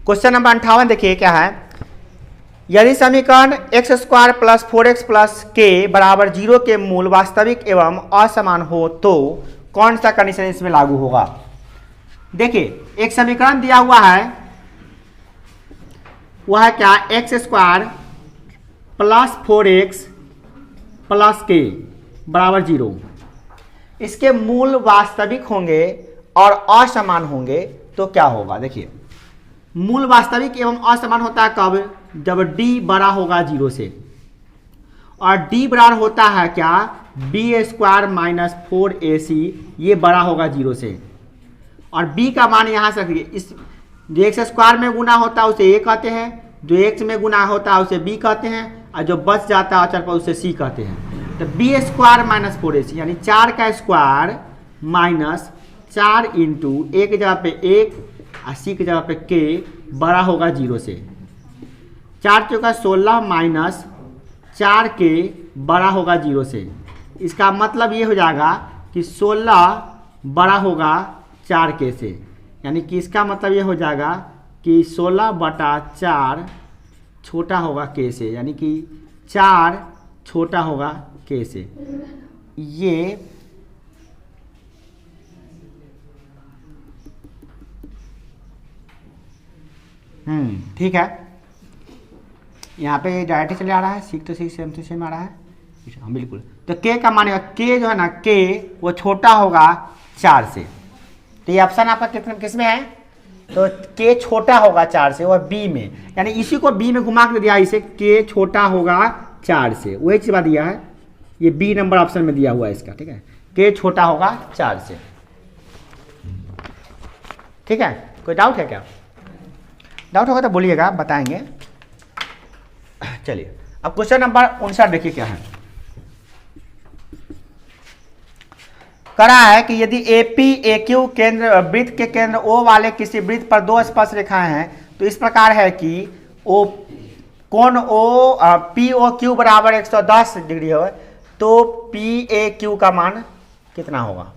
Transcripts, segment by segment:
Question number 58 देखिए क्या है। यदि समीकरण x² + 4x + k बराबर 0 के मूल वास्तविक एवं असमान हो तो कौन सा कंडीशन इसमें लागू होगा। देखिए एक समीकरण दिया हुआ है, वह है क्या, x² + 4x + k बराबर 0। इसके मूल वास्तविक होंगे और असमान होंगे तो क्या होगा। देखिए मूल वास्तविक एवं असमान होता है कब, जब d बड़ा होगा 0 से, और d बराबर होता है क्या, b² - 4ac, ये बड़ा होगा 0 से, और b का मान यहाँ से रखिए, इस जो x² में गुना होता है उसे a कहते हैं, जो x में गुना होता है उसे b कहते हैं, और जो बच जाता है अचर पर उसे c कहते हैं। तो b² - 4ac यानी 4 का स्क्वायर माइनस 4 इंटू a की जगह पे 1 और c की जगह पे k बड़ा होगा 0 से। 4 चौका 16 माइनस 4 के बड़ा होगा 0 से। इसका मतलब ये हो जाएगा कि 16 बड़ा होगा 4 के से, यानी कि इसका मतलब ये हो जाएगा कि 16/4 छोटा होगा k से, यानी कि 4 छोटा होगा k से। ये ठीक है, यहाँ पे डायरेक्ट चले आ रहा है, सीख तो सीख सेम टू सेम आ रहा है। हाँ बिल्कुल, तो k का मानेगा k जो है ना, k वो छोटा होगा 4 से। तो ये ऑप्शन आपका किस में है, तो k छोटा होगा 4 से, वह b में, यानी इसी को b में घुमा के दिया, इसे k छोटा होगा 4 से, वही चीज दिया है, ये b नंबर ऑप्शन में दिया हुआ है इसका। ठीक है, k छोटा होगा 4 से। ठीक है, कोई डाउट है क्या, डाउट होगा तो बोलिएगा, बताएंगे। चलिए अब क्वेश्चन नंबर 59 देखिए क्या है। करा है कि यदि AP AQ केंद्र वृत्त के केंद्र O वाले किसी वृत्त पर 2 स्पर्श रेखाएं हैं तो इस प्रकार है कि कोण POQ बराबर 110 डिग्री हो, तो PAQ का मान कितना होगा।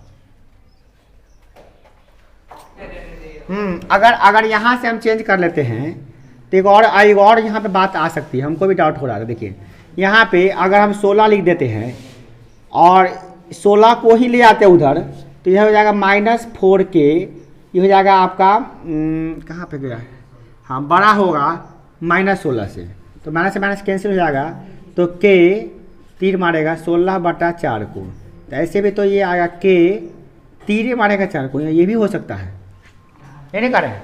अगर यहाँ से हम चेंज कर लेते हैं तो एक और यहाँ पे बात आ सकती है, हमको भी डाउट हो रहा था। देखिए यहाँ पे अगर हम 16 लिख देते हैं और 16 को ही ले आते उधर, तो यह हो जाएगा -4k, ये हो जाएगा आपका कहाँ पे गया, हाँ बड़ा होगा -16 से, तो माइनस से माइनस कैंसिल हो जाएगा, तो k तीर मारेगा 16/4 को, तो ऐसे भी तो ये आएगा k तीर मारेगा 4 को, ये भी हो सकता है, ये नहीं करें,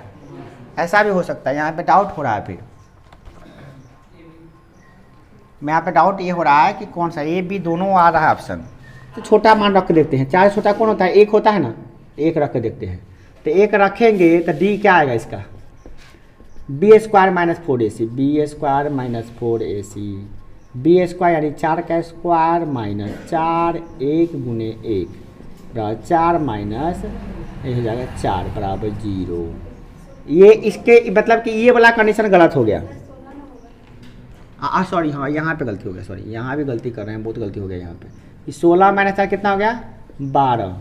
ऐसा भी हो सकता है। यहाँ पे डाउट हो रहा है, फिर मैं यहाँ पे डाउट ये हो रहा है कि कौन सा A B दोनों आ रहा है ऑप्शन, तो छोटा मान रख के देखते हैं। 4 छोटा कौन होता है, 1 होता है ना, 1 रख के देखते हैं, तो 1 रखेंगे तो D क्या आएगा इसका, b² - 4ac, b² - 4ac, b² यानी 4 का स्क्वायर माइनस 4 1 गुने 1 4 माइनस ये हो जाएगा 4 बराबर 0। ये इसके मतलब कि ये वाला कंडीशन गलत हो गया, सॉरी, हाँ यहाँ पे गलती हो गया, सॉरी यहाँ भी गलती कर रहे हैं, बहुत गलती हो गया यहाँ पे। 16 - 4 कितना हो गया, 12,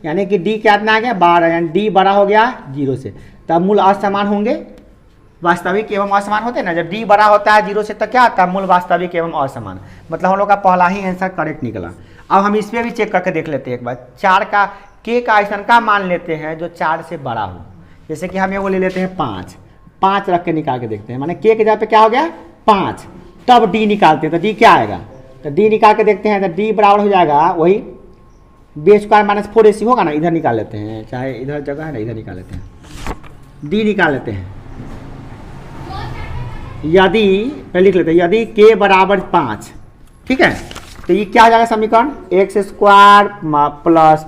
यानी कि D कितना आ गया, 12, यानी D बड़ा हो गया 0 से। तब मूल असमान होंगे, वास्तविक एवं असमान होते हैं ना, जब D बड़ा होता है 0 से तो क्या आता है, मूल वास्तविक एवं असमान, मतलब हम लोग का पहला ही आंसर करेक्ट निकला। अब हम इस पर भी चेक करके देख लेते हैं एक बार। 4 का k का ऐसा का मान लेते हैं जो 4 से बड़ा हो, जैसे कि हम ये वो ले लेते हैं 5 रख के निकाल के देखते हैं, माने k के जगह पे क्या हो गया 5, तब d निकालते हैं, तो d क्या आएगा, तो d निकाल के देखते हैं, तो d बराबर हो जाएगा वही b² - 4ac होगा ना, इधर निकाल लेते हैं, चाहे इधर जगह है ना, इधर निकाल लेते हैं, d निकाल लेते हैं। यदि पहले लिख लेते हैं, यदि k बराबर 5, ठीक है, तो ये क्या हो जाएगा समीकरण, x² +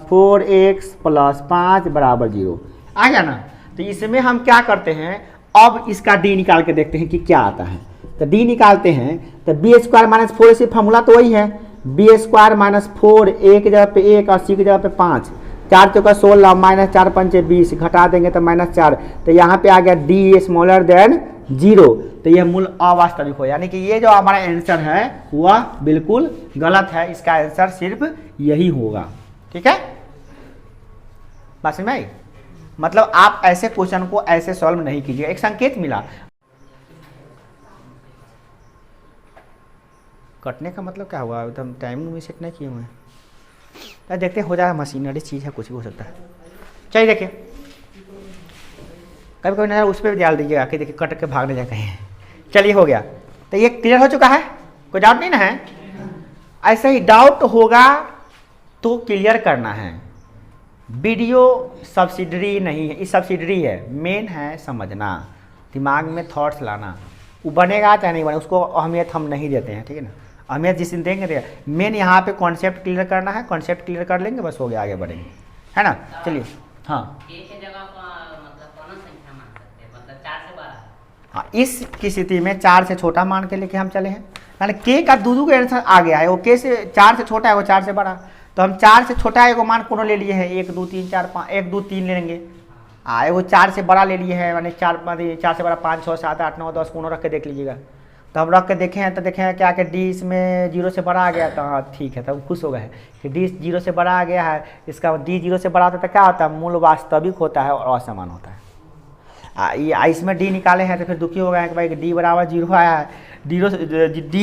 4x + 5 बराबर 0 आ गया ना। तो इसमें हम क्या करते हैं, अब इसका d निकाल के देखते हैं कि क्या आता है, तो d निकालते हैं, तो b² - 4ac फार्मूला तो वही है, b² - 4 a की जगह पे 1 और c की जगह पे 5, 4 चौका 16 माइनस 4 पंचे 20, घटा देंगे तो -4, तो यहाँ पे आ गया d स्मॉलर देन 0, तो यह मूल अवास्तविक हो, यानी कि ये जो हमारा आंसर है वह बिल्कुल गलत है, इसका आंसर सिर्फ यही होगा। ठीक है, बात समझ में आई। मतलब आप ऐसे क्वेश्चन को ऐसे सॉल्व नहीं कीजिए। एक संकेत मिला, कटने का मतलब क्या हुआ, एकदम टाइमिंग में सेट नहीं किए हुए हैं। देखते हो जाएगा, मशीनरी चीज़ है, कुछ भी हो सकता है। चलिए देखिए, कभी कभी नजर उस पर भी डाल दीजिएगा कि देखिए कट के भागने जाए कहीं। चलिए हो गया, तो ये क्लियर हो चुका है, कोई डाउट नहीं ना है। ऐसे ही डाउट होगा तो क्लियर करना है। वीडियो सब्सिडरी नहीं है, ये सब्सिडरी है, मेन है समझना, दिमाग में थॉट्स लाना। वो बनेगा चाहे नहीं बने, उसको अहमियत हम नहीं देते हैं, ठीक है ना। अहमियत जिस दिन देंगे, मेन यहाँ पे कॉन्सेप्ट क्लियर करना है, कॉन्सेप्ट क्लियर कर लेंगे बस हो गया, आगे बढ़ेंगे, है ना। चलिए हाँ, हाँ इस की स्थिति में 4 से छोटा मान के लेके हम चले हैं, यानी के का दूधू का आंसर आ गया है, वो के से 4 से छोटा है, वो 4 से बड़ा, तो हम 4 से छोटा एगो मान कोनो ले लिए हैं, 1 2 3 4 5, 1 2 3 ले लेंगे। एगो 4 से बड़ा ले लिए हैं, माने 4 से बड़ा 5 6 7 8 9 10 कोनो रख के देख लीजिएगा। तो हम रख के देखे हैं, तो देखे हैं क्या कि डी इसमें 0 से बड़ा आ गया, तो हाँ ठीक है, तो हम खुश हो गए कि डी 0 से बड़ा आ गया है। इसका डी 0 से बड़ा होता है तो क्या होता है, मूल वास्तविक होता है और असमान होता है। ये इसमें डी निकाले हैं तो फिर दुखी हो गए हैं कि भाई डी बराबर 0 आया है, डी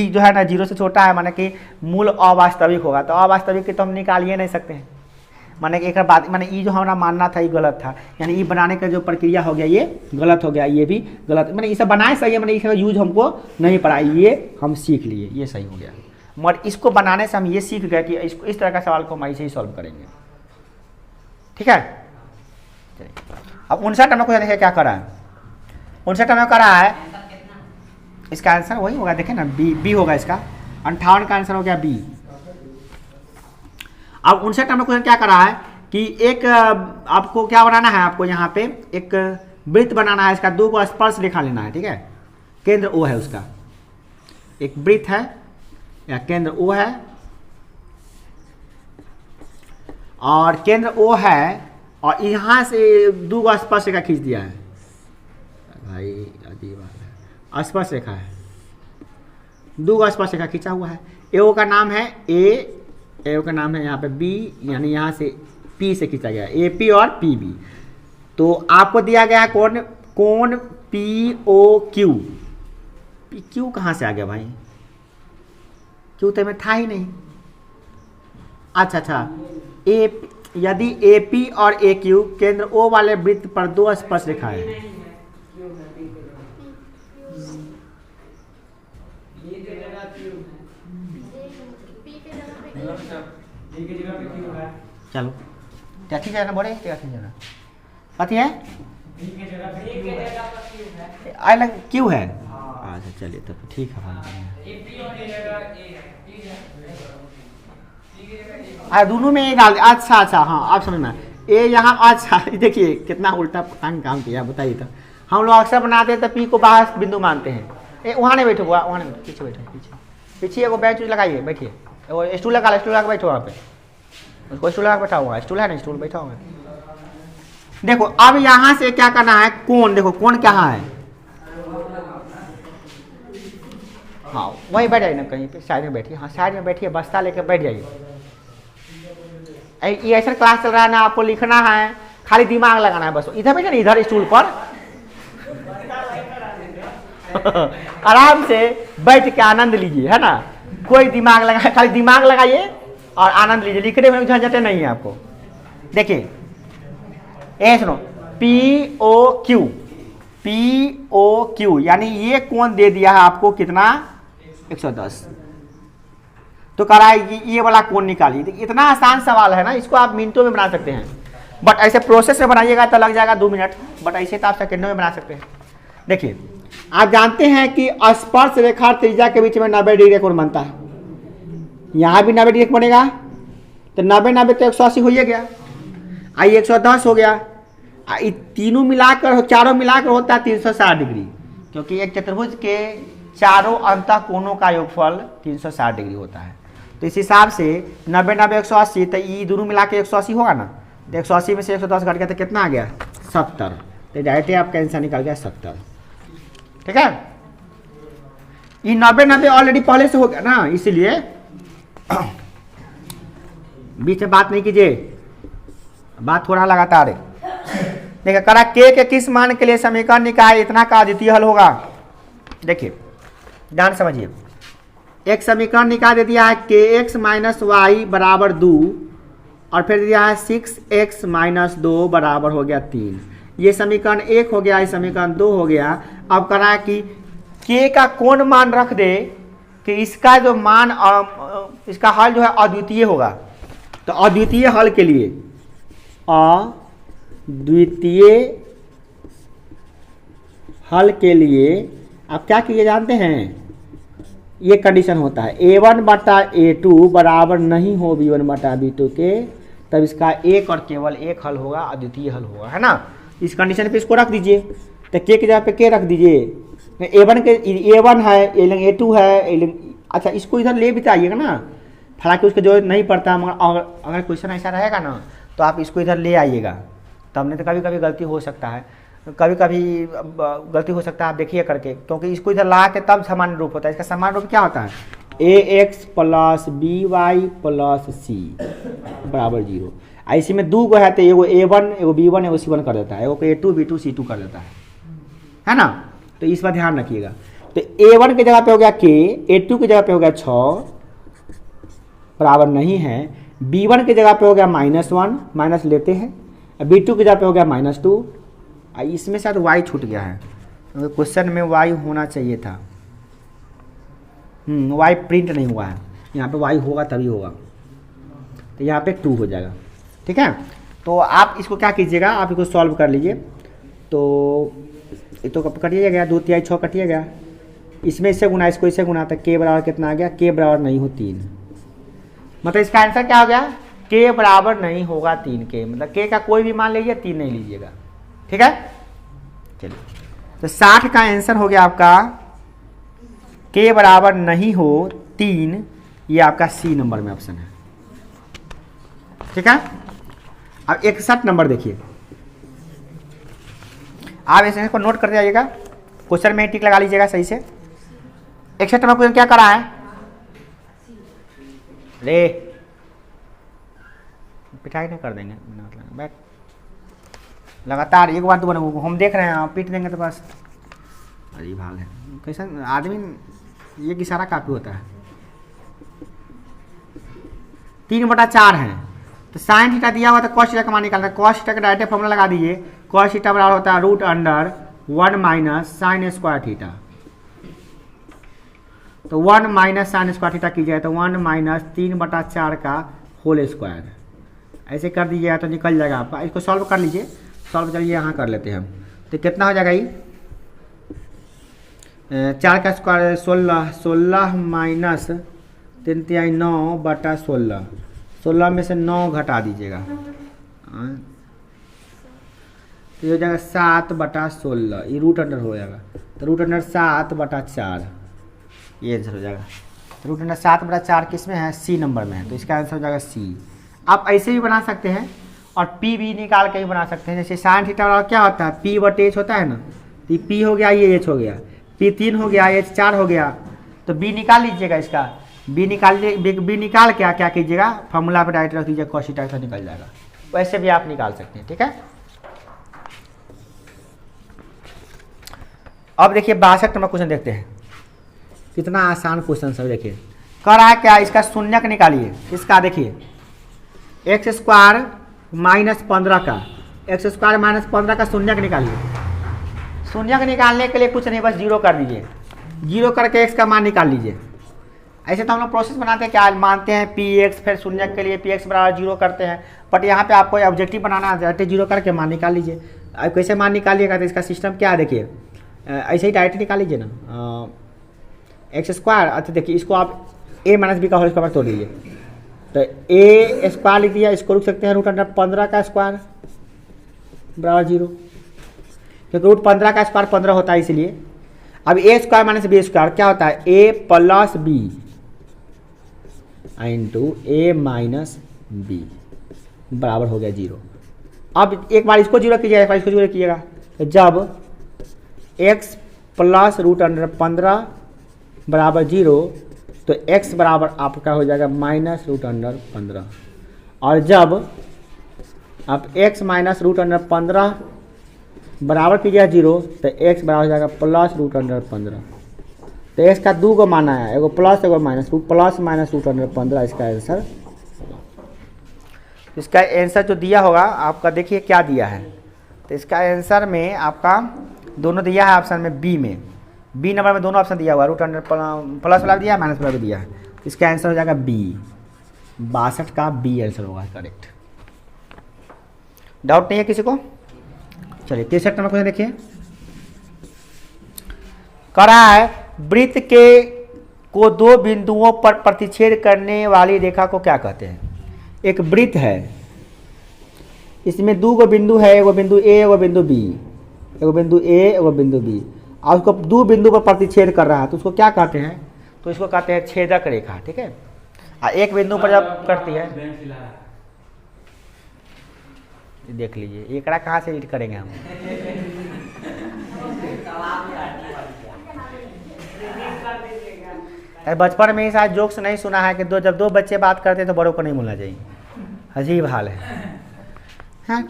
जो है ना 0 से छोटा है, माने कि मूल अवास्तविक होगा, तो अवास्तविक की तो हम निकाल ही नहीं सकते हैं। माने कि एक बात, माने ये जो हमारा मानना था ये गलत था, यानी ये बनाने का जो प्रक्रिया हो गया ये गलत हो गया, ये भी गलत, माने ये सब बनाए सही है, माने इसका यूज हमको नहीं पड़ा, ये हम सीख लिए, ये सही हो गया। मगर इसको बनाने से हम ये सीख गए कि इसको इस तरह का सवाल को हम ऐसे ही सॉल्व करेंगे, ठीक है। अब 59 नंबर को देखिए क्या करा है, 59 नंबर करा है, इसका आंसर वही होगा, देखें ना बी होगा इसका, 58 का आंसर हो गया बी। अब 59 नंबर क्वेश्चन क्या करा है कि एक आपको क्या बनाना है, आपको यहाँ पे एक वृत्त बनाना है, इसका 2 को स्पर्श रेखा लेना है, ठीक है। केंद्र ओ है उसका, एक वृत्त है या केंद्र ओ है, और केंद्र ओ है, और यहाँ से 2 को स्पर्श रेखा खींच दिया है, भाई अजीब बात है, स्पर्श रेखा है, 2 को स्पर्श रेखा खींचा हुआ है। ए का नाम है ए का नाम है यहाँ पे बी, यानी यहाँ से पी से खींचा गया ए पी और पी बी। तो आपको दिया गया है कोण P O Q, P Q कहाँ से आ गया भाई, क्यू तो में था ही नहीं। अच्छा, ए यदि ए पी और ए क्यू केंद्र ओ वाले वृत्त पर 2 स्पर्श रेखा है, चलो क्या ठीक है ना, बोले क्या ठीक है ना, पति है आई लग क्यों है, अच्छा चलिए तब तो ठीक है भाई, दोनों में ए डाल, अच्छा हाँ आप समझ में ए यहाँ, अच्छा देखिए कितना उल्टा काम किया, बताइए। तो हम लोग अक्सर बनाते हैं तो पी को बाहर बिंदु मानते हैं। ए वहाँ नहीं बैठो, वहाँ नहीं, पीछे बैठो, पीछे एगो बेंच लगाइए, बैठिए, वो स्टूल लगा के बैठो वहाँ पे, उसको स्टूल लगा बैठा हुआ है, स्टूल है ना, स्टूल बैठा हुआ है। देखो अब यहाँ से क्या करना है, कोण, देखो कोण क्या है, हाँ वही बैठ जाइए ना कहीं पे, साइड में बैठिए, हाँ साइड में बैठिए, बस्ता लेके बैठ जाइए। ये ऐसा क्लास चल रहा है ना, आपको लिखना है, खाली दिमाग लगाना है बस, इधर बैठे ना, इधर स्टूल पर आराम से बैठ के आनंद लीजिए, है ना, कोई दिमाग लगा, खाली दिमाग लगाइए और आनंद लीजिए, लिखने में झंझटे नहीं है आपको। देखिए ए सुनो, पी ओ क्यू, यानी ये कोण दे दिया है आपको कितना, 110। तो कह रहा है ये वाला कोण निकालिए। इतना आसान सवाल है ना, इसको आप मिनटों में बना सकते हैं, बट ऐसे प्रोसेस में बनाइएगा तो लग जाएगा 2 मिनट, बट ऐसे तो आप सेकंडों में बना सकते हैं। देखिए आप जानते हैं कि स्पर्श रेखा और त्रिज्या के बीच में 90 डिग्री कोण बनता है, यहाँ भी 90 डिग्री बनेगा, तो 90 तो 180 हो ही गया, आई 110 हो गया, तीनों मिलाकर, चारों मिलाकर होता है 360 डिग्री, क्योंकि एक चतुर्भुज के चारों अंतः कोणों का योगफल 360 डिग्री होता है। तो इस हिसाब से 90 180, तो ये दोनों मिला के 180 होगा ना, तो 180 में से 110 घट गया तो कितना आ गया, 70। तो डायरेक्ट आपका आंसर निकल गया 70, ठीक है। ये 90 ऑलरेडी पहले से हो गया ना, इसलिए बीच में बात नहीं कीजिए, बात हो रहा लगातार है। देखिए करा के किस मान के लिए समीकरण निकाय इतना का अद्वितीय हल होगा। देखिए ध्यान समझिए, एक समीकरण निकाल दे दिया है के एक्स माइनस वाई बराबर 2 और फिर दिया है 6x माइनस 2 बराबर हो गया 3। ये समीकरण 1 हो गया, ये समीकरण 2 हो गया। अब करा कि के का कौन मान रख दे कि इसका जो मान इसका हल जो है अद्वितीय होगा। तो अद्वितीय हल के लिए आप क्या कीजिए जानते हैं, ये कंडीशन होता है a1 बटा a2 बराबर नहीं हो b1 बटा b2 के, तब इसका एक और केवल एक हल होगा, अद्वितीय हल होगा, है ना। इस कंडीशन पे इसको रख दीजिए, तो के जगह पे के रख दीजिए, a1 है, a2 है, अच्छा इसको इधर ले भी तो आइएगा ना, हालांकि उसको जो नहीं पड़ता, मगर अगर क्वेश्चन ऐसा रहेगा ना तो आप इसको इधर ले आइएगा, तब नहीं तो कभी कभी गलती हो सकता है, आप देखिए करके, क्योंकि इसको इधर ला के तब सामान्य रूप होता है। इसका सामान्य रूप क्या होता है, ax plus by plus c बराबर 0। इसी में 2 गो है तो एगो a1 एगो b1 एगो c1 कर देता है, एगो a2 b2 c2 कर देता है ना। तो इस पर ध्यान रखिएगा। तो a1 की जगह पे हो गया k, a2 की जगह पे हो गया 6 बराबर नहीं है, b1 की जगह पे हो गया -1 माइनस लेते हैं, b2 की जगह पे हो गया -2। इसमें शायद y छूट गया है, क्वेश्चन में y होना चाहिए था, y प्रिंट नहीं हुआ है, यहाँ पे y होगा तभी होगा, तो यहाँ पे 2 हो जाएगा, ठीक है। तो आप इसको क्या कीजिएगा, आप इसको सॉल्व कर लीजिए। तो ये तो कटिए गया, 2 3 6 कटिए गया, इसमें इससे गुना, इसको इससे गुना, तो k बराबर कितना आ गया, k बराबर नहीं हो 3, मतलब इसका आंसर क्या हो गया, k बराबर नहीं होगा 3 के, मतलब k का कोई भी मान लीजिए, 3 नहीं लीजिएगा, ठीक है। चलिए तो 60 का आंसर हो गया आपका k बराबर नहीं हो 3, ये आपका सी नंबर में ऑप्शन है, ठीक है। अब 61 नंबर देखिए, आप इसे को नोट करते जाइएगा, क्वेश्चन में टिक लगा लीजिएगा सही से। 61 नंबर क्वेश्चन क्या करा है, रे पिटाई नहीं कर देंगे, बैठ लगातार एक बार 2 बार हम देख रहे हैं, आप पीट देंगे तो बस अजीब हाल है। कैसा आदमी, ये इशारा काफ़ी होता है। 3/4 है, तो साइन थीटा दिया हुआ तो कॉस थीटा का मान निकालना है। कॉस थीटा का डायरेक्ट फॉर्मूला लगा दीजिए, कॉस थीटा बराबर होता है √1 माइनस साइन स्क्वायर थीटा। तो 1 माइनस साइन स्क्वायर थीटा कीजिए तो 1 माइनस 3/4 का होल स्क्वायर, ऐसे कर दीजिएगा तो निकल जाएगा आपका। इसको सॉल्व कर लीजिए, सॉल्व चलिए यहाँ कर लेते हैं हम, तो कितना हो जाएगा ये 4 का स्क्वायर 16 माइनस 3 तिहाई 9/16, 16 में से 9 घटा दीजिएगा, तो ये हो जाएगा 7/16, ये रूट अंडर हो जाएगा, तो रूट अंडर 7/4 ये आंसर हो जाएगा। रूट अंडर 7/4 किस में है, सी नंबर में है, तो इसका आंसर हो जाएगा सी। आप ऐसे भी बना सकते हैं और पी भी निकाल के भी बना सकते हैं, जैसे साइन थीटा वाला क्या होता है, p/h होता है ना, तो पी हो गया, ये h हो गया, p 3 हो गया, h 4 हो गया, तो b निकाल लीजिएगा। इसका b निकाल के क्या कीजिएगा, फॉर्मूला पे डायरेक्ट रख दीजिए, cos थीटा तो निकल जाएगा। वैसे भी आप निकाल सकते हैं, ठीक है। अब देखिए 62 नंबर क्वेश्चन देखते हैं, कितना आसान क्वेश्चन सब। देखिए कर रहा है क्या, इसका शून्यक निकालिए। इसका देखिए x² माइनस 15 का, x² माइनस 15 का शून्यक निकालिए। शून्यक निकालने के लिए कुछ नहीं, बस 0 कर दीजिए, 0 करके x का मान निकाल लीजिए। ऐसे तो हम लोग प्रोसेस बनाते हैं, क्या मानते हैं px, फिर शून्यक के लिए px बराबर 0 करते हैं, बट यहाँ पे आपको ऑब्जेक्टिव बनाना है, 0 करके मान निकाल लीजिए। अब कैसे मान निकालिएगा, तो इसका सिस्टम क्या है देखिए, ऐसे ही डायरेक्ट निकाल लीजिए ना, x²। अच्छा देखिए इसको आप a माइनस b का होल स्क्वायर तोड़ लीजिए, तो a² लिख दिया, इसको लिख सकते हैं √15 का स्क्वायर बराबर 0, क्योंकि √15 का स्क्वायर 15 होता है इसलिए। अब a² माइनस b² क्या होता है, a plus b into a minus b बराबर हो गया 0। अब एक बार इसको 0 कीजिएगा, एक बार इसको 0 कीजिएगा, तो जब x प्लस √15 बराबर 0, तो x बराबर आपका हो जाएगा -√15, और जब आप x माइनस √15 बराबर कीजिए 0 तो x बराबर हो जाएगा +√15। तो x का 2 को माना है, एगो प्लस एगो माइनस, प्लस माइनस √15 इसका आंसर। इसका आंसर जो दिया होगा आपका, देखिए क्या दिया है। तो इसका आंसर में आपका दोनों दिया है ऑप्शन में बी नंबर में दोनों ऑप्शन दिया हुआ, √100 प्लस वाला भी दिया है, माइनस वाला भी दिया है। इसका आंसर हो जाएगा बी, 62 का बी आंसर होगा करेक्ट। डाउट नहीं है किसी को? चलिए 63 नंबर क्वेश्चन देखिए। कह रहा है वृत्त के को 2 बिंदुओं पर प्रतिच्छेद करने वाली रेखा को क्या कहते हैं? एक वृत्त है, इसमें 2 गो बिंदु है, एगो बिंदु ए एगो बिंदु बी, एगो बिंदु ए एगो बिंदु बी, और उसको 2 बिंदु पर प्रतिच्छेद कर रहा है, तो उसको क्या कहते हैं? तो इसको कहते हैं छेदक रेखा, ठीक है। और एक बिंदु पर जब करती है, देख लीजिए एकड़ा कहाँ से एडिट करेंगे हम। बचपन में ही शायद जोक्स नहीं सुना है कि जब 2 बच्चे बात करते हैं तो बड़ों को नहीं बोलना चाहिए। अजीब हाल है। हाँ?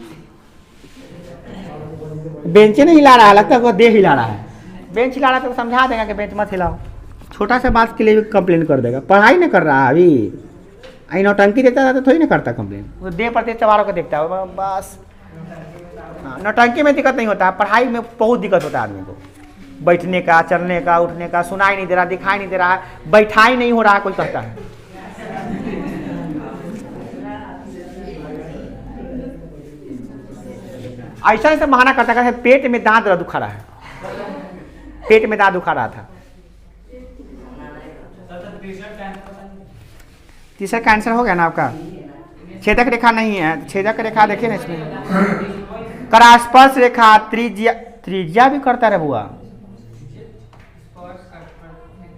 बेंच नहीं हिला रहा है, लगता है वो देह हिला रहा है। बेंच हिला रहा है तो समझा देगा कि बेंच मत हिलाओ। छोटा सा बात के लिए भी कंप्लेन कर देगा। पढ़ाई नहीं कर रहा है अभी, नौटंकी देता था तो थोड़ी ना करता कंप्लेन। वो देह प्रति चवारों को देखता है बस। हाँ, नौटंकी में दिक्कत नहीं होता है, पढ़ाई में बहुत दिक्कत होता है आदमी को। बैठने का, चलने का, उठने का, सुनाई नहीं दे रहा, दिखाई नहीं दे रहा है, बैठाई नहीं हो रहा है, कोई कहता है। ऐसा ऐसा बहाना करता है, पेट में दांत दुखा रहा है, पेट में दांत दुखा रहा था। तीसरा का आंसर हो गया ना आपका। छेदक रेखा नहीं है, छेदक रेखा देखिए ना इसमें। करास्पर्श रेखा, त्रिज्या भी करता रहे बुआ।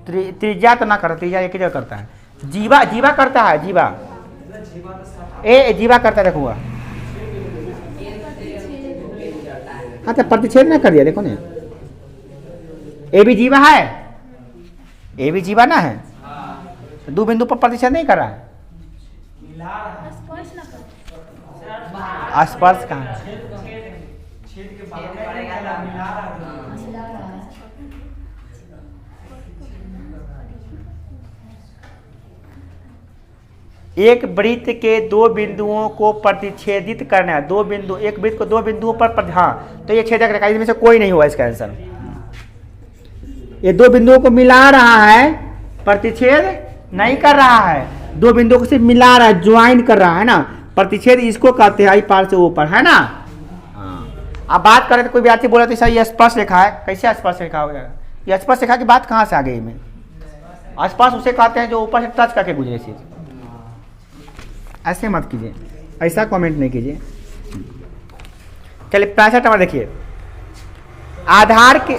त्रिज्या तो ना करता, त्रिज्या एक ही जगह करता है। जीवा करता है, जीवा करता है, देखो। हाँ तो प्रतिच्छेद ना कर दिया, देखो ना। ए भी जीवा है, ए भी जीवा ना है, 2 बिंदु पर प्रतिच्छेद नहीं कर रहा है। स्पर्श कहाँ है? एक वृत्त के 2 बिंदुओं को प्रतिच्छेदित करना है। 2 बिंदु, एक वृत्त को 2 बिंदुओं पर हाँ, तो ये छेदक रेखा, इसमें से कोई नहीं हुआ इसका आंसर। ये 2 बिंदुओं को मिला रहा है, प्रतिच्छेद नहीं कर रहा है। 2 बिंदुओं को सिर्फ मिला रहा है, ज्वाइन कर रहा है ना। प्रतिच्छेद इसको कहते हैं, आई पार से ऊपर, है ना। अब बात करें तो कोई विद्यार्थी बोला तो ये स्पर्श रेखा है। कैसे स्पर्श रेखा हो जाएगा? ये स्पर्श रेखा की बात कहाँ से आ गई? में स्पर्श उसे कहते हैं जो ऊपर से टच करके गुजरे चीज। ऐसे मत कीजिए, ऐसा कमेंट नहीं कीजिए। चलिए 65 नंबर देखिए। आधार के,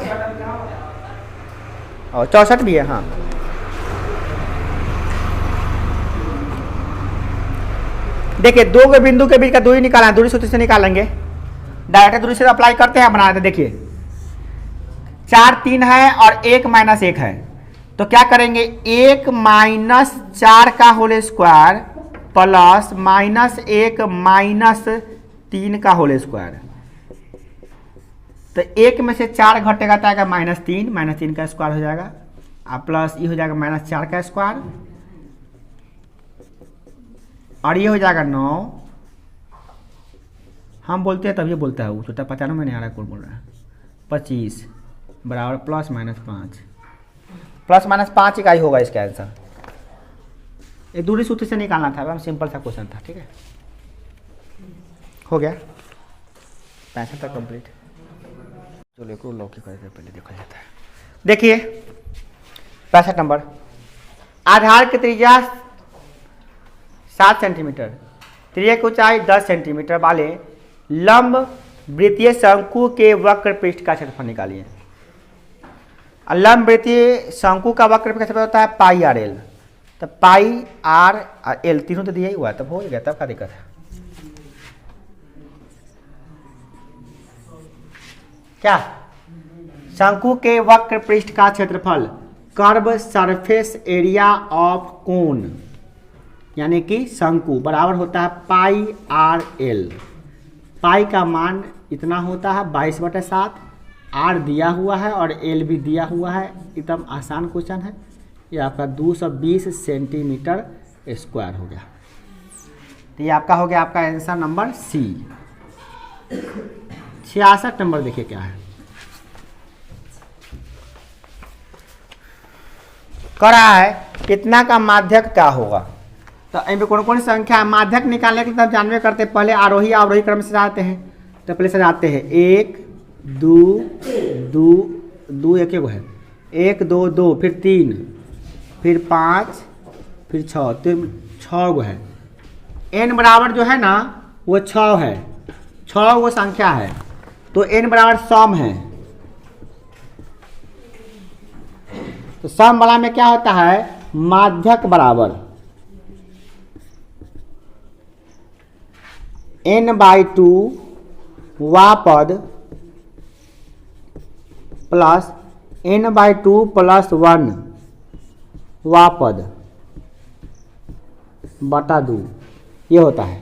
और 64 भी है। हाँ, देखिए 2 बिंदु के बीच का दूरी निकालना है, दूरी सूत्र से निकालेंगे। डायरेक्ट दूरी से अप्लाई करते हैं, बना देते। देखिए 4 3 है और 1 - 1 है, तो क्या करेंगे? 1 - 4 का होल स्क्वायर प्लस -1 - 3 का होल स्क्वायर। तो 1 में से 4 घटेगा तो आएगा -3 का स्क्वायर हो जाएगा, और प्लस ये हो जाएगा -4 का स्क्वायर, और ये हो जाएगा 9। हम बोलते हैं तब ये बोलता है वो छोटा 95 में नहीं आ रहा, कौन बोल रहा है? 25 बराबर +-5, +-5 इकाई होगा इसका आंसर। ये दूरी सूत्र से निकालना था, हम सिंपल सा क्वेश्चन था, ठीक है। हो गया 65 तक कंप्लीट। चलो एक लौकी करते पहले देखा जाता है। देखिए 65 नंबर। आधार की त्रिज्या 7 सेंटीमीटर, त्रिज्या की ऊंचाई 10 सेंटीमीटर वाले लंब वृत्तीय शंकु के वक्र पृष्ठ का क्षेत्रफल निकालिए। लंब वृत्तीय शंकु का वक्र पृष्ठ का क्षेत्रफल होता है πr/l। तो πr/l तीनों तो दिया ही हुआ, तब हो गया, तब क्या दिक्कत है? क्या? शंकु के वक्र पृष्ठ का क्षेत्रफल, curve surface area of cone, यानी कि शंकु बराबर होता है πr/l। पाई का मान इतना होता है 22/7। आर दिया हुआ है और एल भी दिया हुआ है, एकदम आसान क्वेश्चन है। ये आपका 220 सेंटीमीटर स्क्वायर हो गया। तो ये आपका हो गया आपका आंसर नंबर सी। 66 नंबर देखिए क्या है, कह रहा है इतना का माध्यक क्या होगा। तो इनमें कौन कौन सी संख्या है, माध्यक निकालने के लिए तब जानवे करते हैं, पहले आरोही अवरोही क्रम से सजाते हैं। तो पहले सजाते हैं 1 2 2 2 एक है 1 2 2, फिर 3, फिर 5, फिर 6, तो 6 गो है। n बराबर जो है ना वो 6 है, 6 वो संख्या है, तो n बराबर सम है। तो सम वाला में क्या होता है, माध्यक बराबर n/2 वा पद प्लस n/2 + 1 वा पद बटा 2, ये होता है,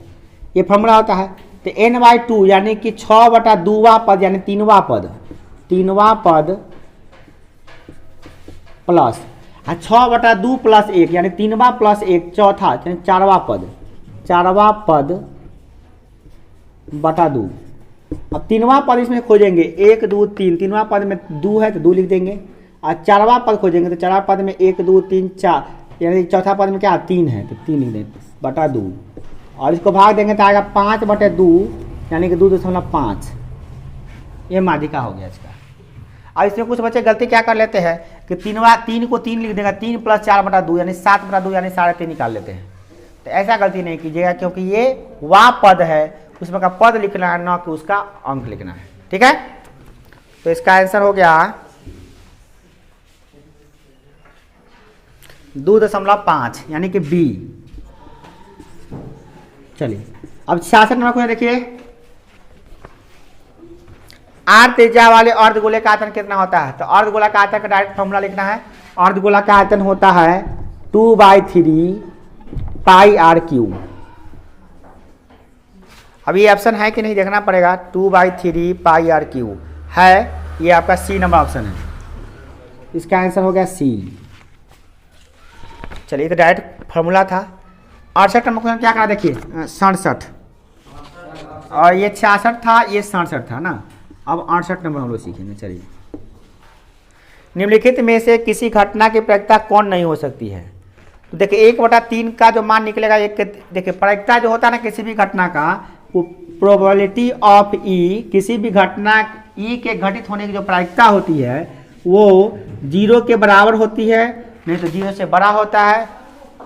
ये फॉर्मूला होता है। तो n/2 यानी कि 6/2 पद यानी 3वां पद, 3वां पद प्लस 6/2 + 1 यानी 3वां + 1 चौथा यानी 4वां पद, 4वां पद बटा 2। अब 3वां पद इसमें खोजेंगे 1 2 3, 3वां पद में 2 है तो 2 लिख देंगे, और 4वां पद खोजेंगे तो 4वां पद में 1 2 3 4 यानी चौथा पद में क्या 3 है तो 3 लिख देंगे बटा 2, और इसको भाग देंगे तो आएगा 5/2 यानी कि 2.5। ये माध्यिका हो गया इसका। और इसमें कुछ बच्चे गलती क्या कर लेते हैं कि 3 को 3 लिख देगा, 3 + 4/2 यानी 7/2 यानी 3.5 निकाल लेते हैं। तो ऐसा गलती नहीं कीजिएगा, क्योंकि ये वा पद है, उसमें का पद लिखना है ना कि उसका अंक लिखना है। ठीक है, तो इसका आंसर हो गया 2.5 यानी कि बी। चलिए अब 66 नंबर को देखिए, आर त्रिज्या वाले अर्धगोले का आयतन कितना होता है। तो अर्धगोला का आयतन का डायरेक्ट फॉर्मूला लिखना है। अर्धगोला का आयतन होता है 2/3 πr3। अब ये ऑप्शन है कि नहीं देखना पड़ेगा, 2/3 πr3 है, ये आपका सी नंबर ऑप्शन है, इसका आंसर हो गया सी। चलिए तो डायरेक्ट फॉर्मूला था। 68 नंबर क्वेश्चन क्या करा देखिए, 67, और ये 66 था, ये 67 था ना। अब 68 नंबर हम लोग सीखेंगे। चलिए, निम्नलिखित में से किसी घटना की प्रायिकता कौन नहीं हो सकती है। तो देखिए 1/3 का जो मान निकलेगा, एक देखिए प्रायिकता जो होता है ना किसी भी घटना का, वो प्रोबेबिलिटी ऑफ ई, किसी भी घटना ई के घटित होने की जो प्रायिकता होती है वो 0 के बराबर होती है, नहीं तो 0 से बड़ा होता है,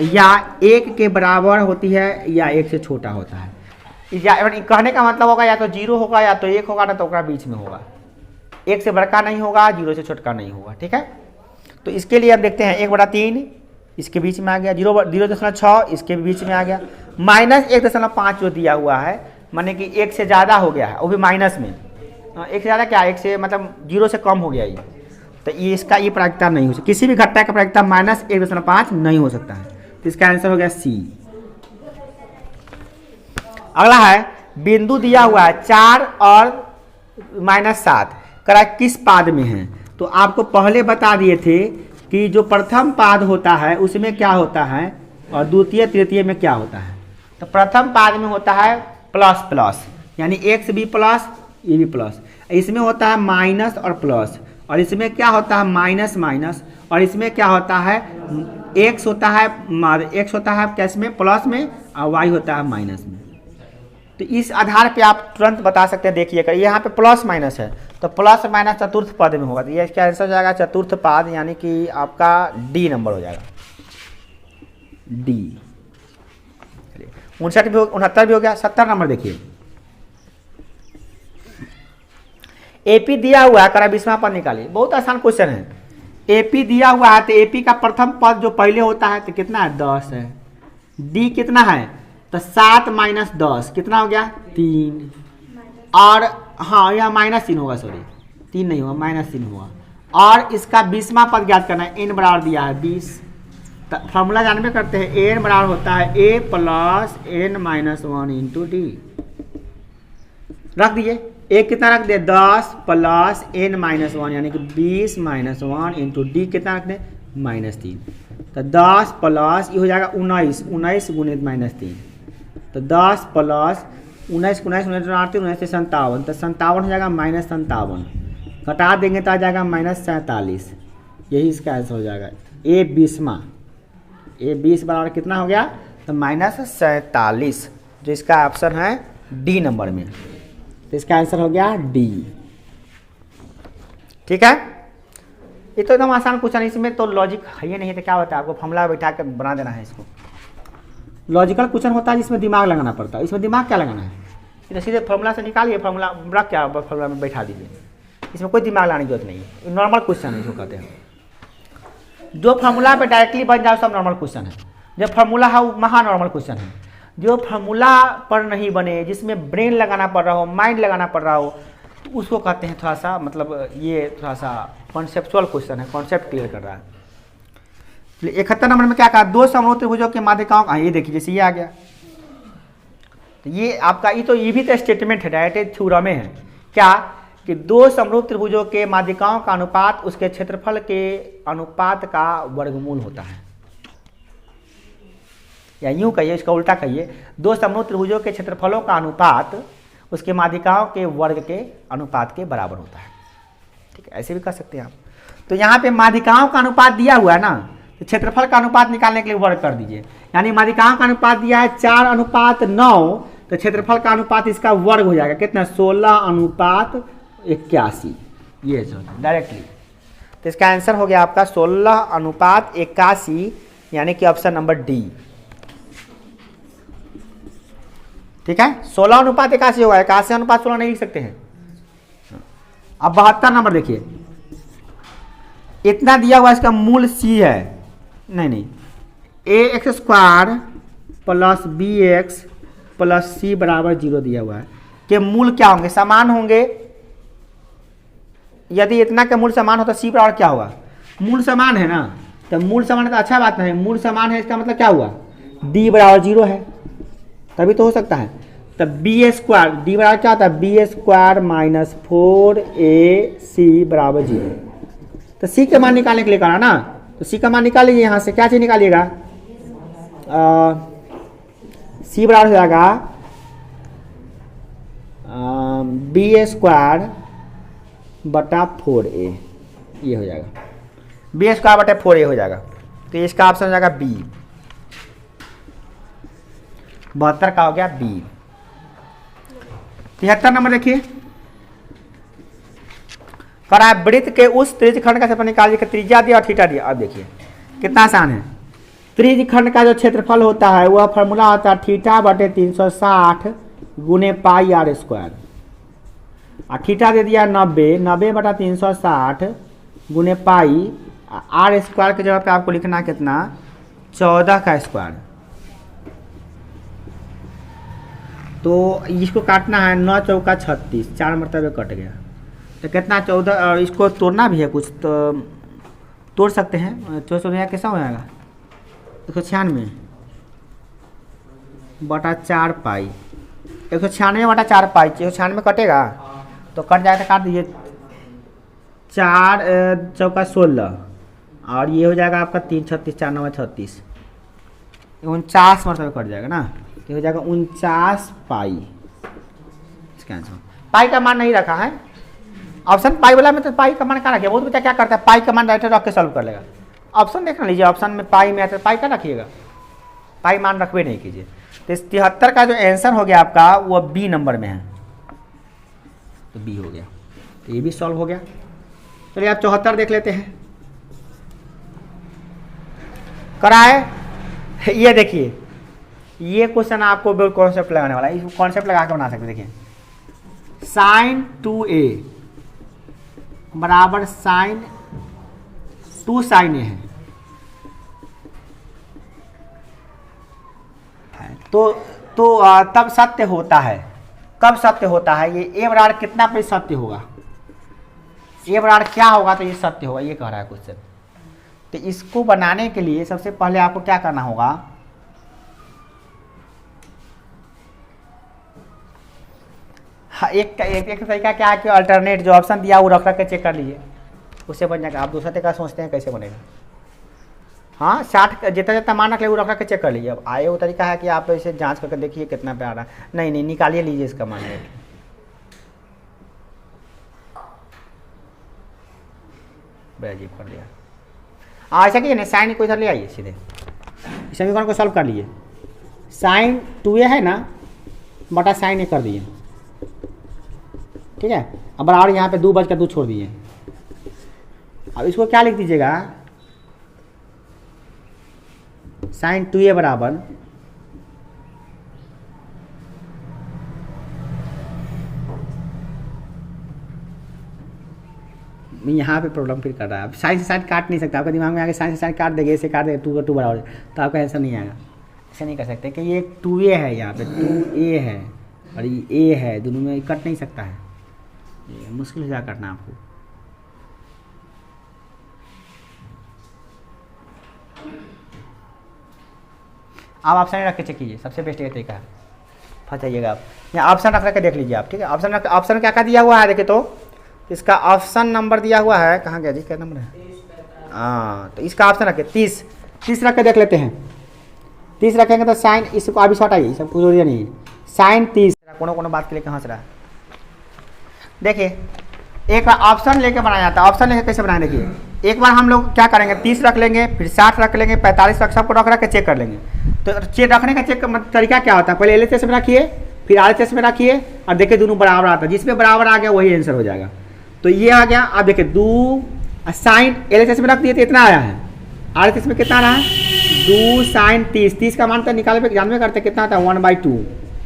या 1 के बराबर होती है, या 1 से छोटा होता है। या कहने का मतलब होगा या तो 0 होगा या तो 1 होगा, ना तो बीच में होगा, 1 से बड़का नहीं होगा, 0 से छोटका नहीं होगा। ठीक है, तो इसके लिए हम देखते हैं 1/3 इसके बीच में आ गया, 0.6 इसके बीच में आ गया, -1.5 जो दिया हुआ है, माने कि 1 से ज़्यादा हो गया है, वो भी माइनस में। 1 से ज़्यादा क्या, 1 से मतलब 0 से कम हो गया ये, तो ये इसका ये प्रायिकता नहीं हो सकती, किसी भी घटना का प्रायिकता -1.5 नहीं हो सकता है। तो इसका आंसर हो गया सी। अगला है, बिंदु दिया हुआ है 4 और -7, करा किस पाद में है। तो आपको पहले बता दिए थे कि जो प्रथम पाद होता है उसमें क्या होता है और द्वितीय तृतीय में क्या होता है। तो प्रथम पाद में होता है प्लस प्लस, यानी एक्स भी प्लस ये भी प्लस, इसमें होता है माइनस और प्लस, और इसमें क्या होता है माइनस माइनस, और इसमें क्या होता है एक्स होता है कैस में प्लस में, और वाई होता है माइनस में। तो इस आधार पे आप तुरंत बता सकते हैं, देखिएगा यहाँ पे प्लस माइनस है, तो प्लस माइनस चतुर्थ पद में होगा, तो ये इसका आंसर हो जाएगा चतुर्थ पाद, यानी कि आपका डी नंबर हो जाएगा, डी। 59 भी 69 भी हो गया। 70 नंबर देखिए, एपी दिया हुआ है, करा 20वां पद निकालिए। बहुत आसान क्वेश्चन है। एपी दिया हुआ है तो एपी का प्रथम पद जो पहले होता है तो कितना है 10 है, डी कितना है तो 7 - 10 कितना हो गया 3, और हाँ यह -3 होगा, सॉरी 3 नहीं होगा -3 होगा, और इसका 20वां पद ज्ञात करना है। एन बराबर दिया है 20, तो फॉर्मूला जानबे करते हैं, एन बराबर होता है a + n - 1 × d। रख दिए, एक कितना रख दे 10 प्लस n माइनस 1 यानी कि 20 माइनस 1 इंटू डी कितना रख दे -3। तो 10 प्लस ये हो जाएगा 19 गुणित -3। तो 10 प्लस 19 19 से 57, तो 57 हो जाएगा -57, घटा देंगे तो आ जाएगा -47। यही इसका आंसर हो जाएगा ए 20वां। ए 20 बराबर कितना हो गया तो -47, जो इसका ऑप्शन है डी नंबर में। तो इसका आंसर हो गया डी। ठीक है, ये तो एकदम आसान क्वेश्चन है, इसमें तो लॉजिक है ही नहीं, तो क्या होता है आपको फॉर्मूला बैठा कर बना देना है इसको। लॉजिकल क्वेश्चन होता है जिसमें दिमाग लगाना पड़ता है, इसमें दिमाग क्या लगाना है, तो सीधे फॉर्मूला से निकालिए, फॉर्मूला रख क्या फॉर्मूला में बैठा दीजिए, इसमें कोई दिमाग लगाने की जरूरत नहीं है। नॉर्मल क्वेश्चन है जो कहते हैं, जो फार्मूला पे डायरेक्टली बन जाए सब नॉर्मल क्वेश्चन है। जो फार्मूला है वो महा नॉर्मल क्वेश्चन है। जो फार्मूला पर नहीं बने, जिसमें ब्रेन लगाना पड़ रहा हो, माइंड लगाना पड़ रहा हो, तो उसको कहते हैं थोड़ा सा, मतलब ये थोड़ा सा कॉन्सेप्चुअल क्वेश्चन है, कॉन्सेप्ट क्लियर कर रहा है। 71 नंबर में क्या कहा, दो समरूप त्रिभुजों के माध्यिकाओं का, ये देखिए जैसे ये आ गया, तो ये आपका ये भी तो स्टेटमेंट है, डायरेक्ट थ्योरम में है क्या कि दो समरूप त्रिभुजों के माध्यिकाओं का अनुपात उसके क्षेत्रफल के अनुपात का वर्गमूल होता है। या यूं कहिए, इसका उल्टा कहिए, दो समरूप त्रिभुजों के क्षेत्रफलों का अनुपात उसके माध्यिकाओं के वर्ग के अनुपात के बराबर होता है। ठीक है, ऐसे भी कर सकते हैं आप। तो यहाँ पे माध्यिकाओं का अनुपात दिया हुआ है ना, तो क्षेत्रफल का अनुपात निकालने के लिए वर्ग कर दीजिए। यानी माध्यिकाओं का अनुपात दिया है 4:9, तो क्षेत्रफल का अनुपात इसका वर्ग हो जाएगा कितना, 16:81। ये डायरेक्टली, तो इसका आंसर हो गया आपका 16:81, यानी कि ऑप्शन नंबर डी। ठीक है, 16:81 होगा, 81:16 नहीं लिख सकते हैं। अब 72 नंबर देखिए, इतना दिया हुआ, इसका मूल सी है, नहीं ax² plus bx plus C बराबर 0 दिया हुआ है। के मूल क्या होंगे, समान होंगे। यदि इतना के मूल समान हो तो सी बराबर क्या होगा, मूल समान है ना, तो मूल समान है तो अच्छा बात नहीं, मूल समान है इसका मतलब क्या हुआ, d बराबर 0 है, तभी तो हो सकता है। तब b² d बराबर क्या होता है, b² माइनस 4ac बराबर 0। तो c के मान निकालने के लिए कहा ना, तो c का मान निकाल लीजिए। यहाँ से क्या चीज निकालिएगा, c बराबर हो जाएगा b² बटा 4a, ये हो जाएगा b² बटा 4a हो जाएगा। तो इसका ऑप्शन हो जाएगा बी। 72 का हो गया बी। 73 नंबर देखिए, करा वृत्त के उस त्रिज्यखंड का क्षेत्रफल निकालिए, त्रिज्या दिया और थीटा दिया। अब देखिए कितना आसान है, त्रिज्यखंड का जो क्षेत्रफल होता है वह फॉर्मूला होता है थीटा बटे 360 गुने पाई r², और थीटा दे दिया 90 बटा 360 गुने पाई r² के जगह पे आपको लिखना कितना, 14 का स्क्वायर। तो इसको काटना है 9 चौका 36, 4 मरतबे कट गया, तो कितना 14, और इसको तोड़ना भी है कुछ, तो तोड़ सकते हैं। 14 कैसा हो जाएगा, 196 बटा 4 पाई, 196 बटा 4 पाई, 196 कटेगा तो कट जाएगा, तो काट दीजिए, 4 चौका 16, और ये हो जाएगा आपका 3 36, 4 9 36, 49 मरतबे कट जाएगा ना, ये हो जाएगा 49 पाई। इसका आंसर पाई का मान नहीं रखा है, ऑप्शन पाई वाला में तो पाई का मान क्या रखिए, बहुत बच्चा क्या करता है, पाई का मान डायरेक्ट रख के सॉल्व कर लेगा। ऑप्शन देखना लीजिए, ऑप्शन में पाई में आता है, पाई का रखिएगा, पाई मान रखबे नहीं कीजिए। तो 73 का जो आंसर हो गया आपका वो बी नंबर में है, तो बी हो गया, तो ये भी सॉल्व हो गया। चलिए आप 74 देख लेते हैं। कराए, ये देखिए, ये क्वेश्चन आपको बिल्कुल कॉन्सेप्ट लगाने वाला है, इस कॉन्सेप्ट लगा के बना सकते। देखिए sin 2a बराबर sin 2 sin a है, तो तब सत्य होता है। कब सत्य होता है, ये a बराबर कितना पे सत्य होगा, a बराबर क्या होगा तो ये सत्य होगा, ये कह रहा है क्वेश्चन। तो इसको बनाने के लिए सबसे पहले आपको क्या करना होगा, हाँ, एक तरीका क्या है कि अल्टरनेट जो ऑप्शन दिया वो रख के चेक कर लीजिए, उससे बन जाएगा। आप दूसरा तरीका सोचते हैं कैसे बनेगा। हाँ, 60 जितना जितना मान रख ले वो रख के चेक कर लीजिए। अब आए वो तरीका है कि आप इसे जांच करके देखिए कितना पे आ रहा है। नहीं निकालिए लीजिए इसका मान रेट। बड़ा अजीब कर दिया। ऐसा कीजिए ना, साइन को इधर ले आइए सीधे, इस समीकरण को सॉल्व कर लीजिए। साइन 2a है ना बटा साइन a कर दिए, ठीक है। अब बराबर यहाँ पे 2 बज कर 2 छोड़ दिए। अब इसको क्या लिख दीजिएगा, साइन 2a बराबर यहाँ पे प्रॉब्लम फिर कर रहा है। अब साइन से साइन काट नहीं सकता, आपके दिमाग में आगे साइन से साइन काट देंगे, ऐसे काट देंगे 2 का 2 बराबर, तो आपका आंसर नहीं आएगा। ऐसे नहीं कर सकते कि ये 2a है, यहाँ पे 2a है और ये a है, दोनों में कट नहीं सकता है, ये मुश्किल हो जाएगा करना आपको। आप ऑप्शन रख के चेक कीजिए, सबसे बेस्ट ये तरीका है। फंस जाइएगा आप, यहाँ ऑप्शन रख के देख लीजिए आप, ठीक है। ऑप्शन क्या क्या दिया हुआ है देखिए, तो इसका ऑप्शन नंबर दिया हुआ है, कहाँ गया जी, क्या नंबर है, हाँ, तो इसका ऑप्शन रखे 30 रख के देख लेते हैं। 30 रखेंगे तो साइन, इसको अभी शॉर्ट आइए, सब कुछ जरूरी नहीं, साइन 30 कोनो बात के लिए हंस रहा है। देखिए एक बार ऑप्शन लेके बनाया जाता है, ऑप्शन लेके कैसे बनाए देखिए। एक बार हम लोग क्या करेंगे, 30 रख लेंगे, फिर 60 रख लेंगे, 45 रख, सबको रख के चेक कर लेंगे। तो चेक रखने का चेक का तरीका क्या होता है, पहले LHS में रखिए, फिर RHS में रखिए, और देखिए दोनों बराबर आता है, जिसमें बराबर आ गया वही आंसर हो जाएगा। तो ये आ गया। अब देखिए 2 साइन LHS में रख दिए तो इतना आया है, RHS में कितना आ रहा है 2 साइन 30 का मान तो निकाल पे जानवे करते कितना आता है 1/2,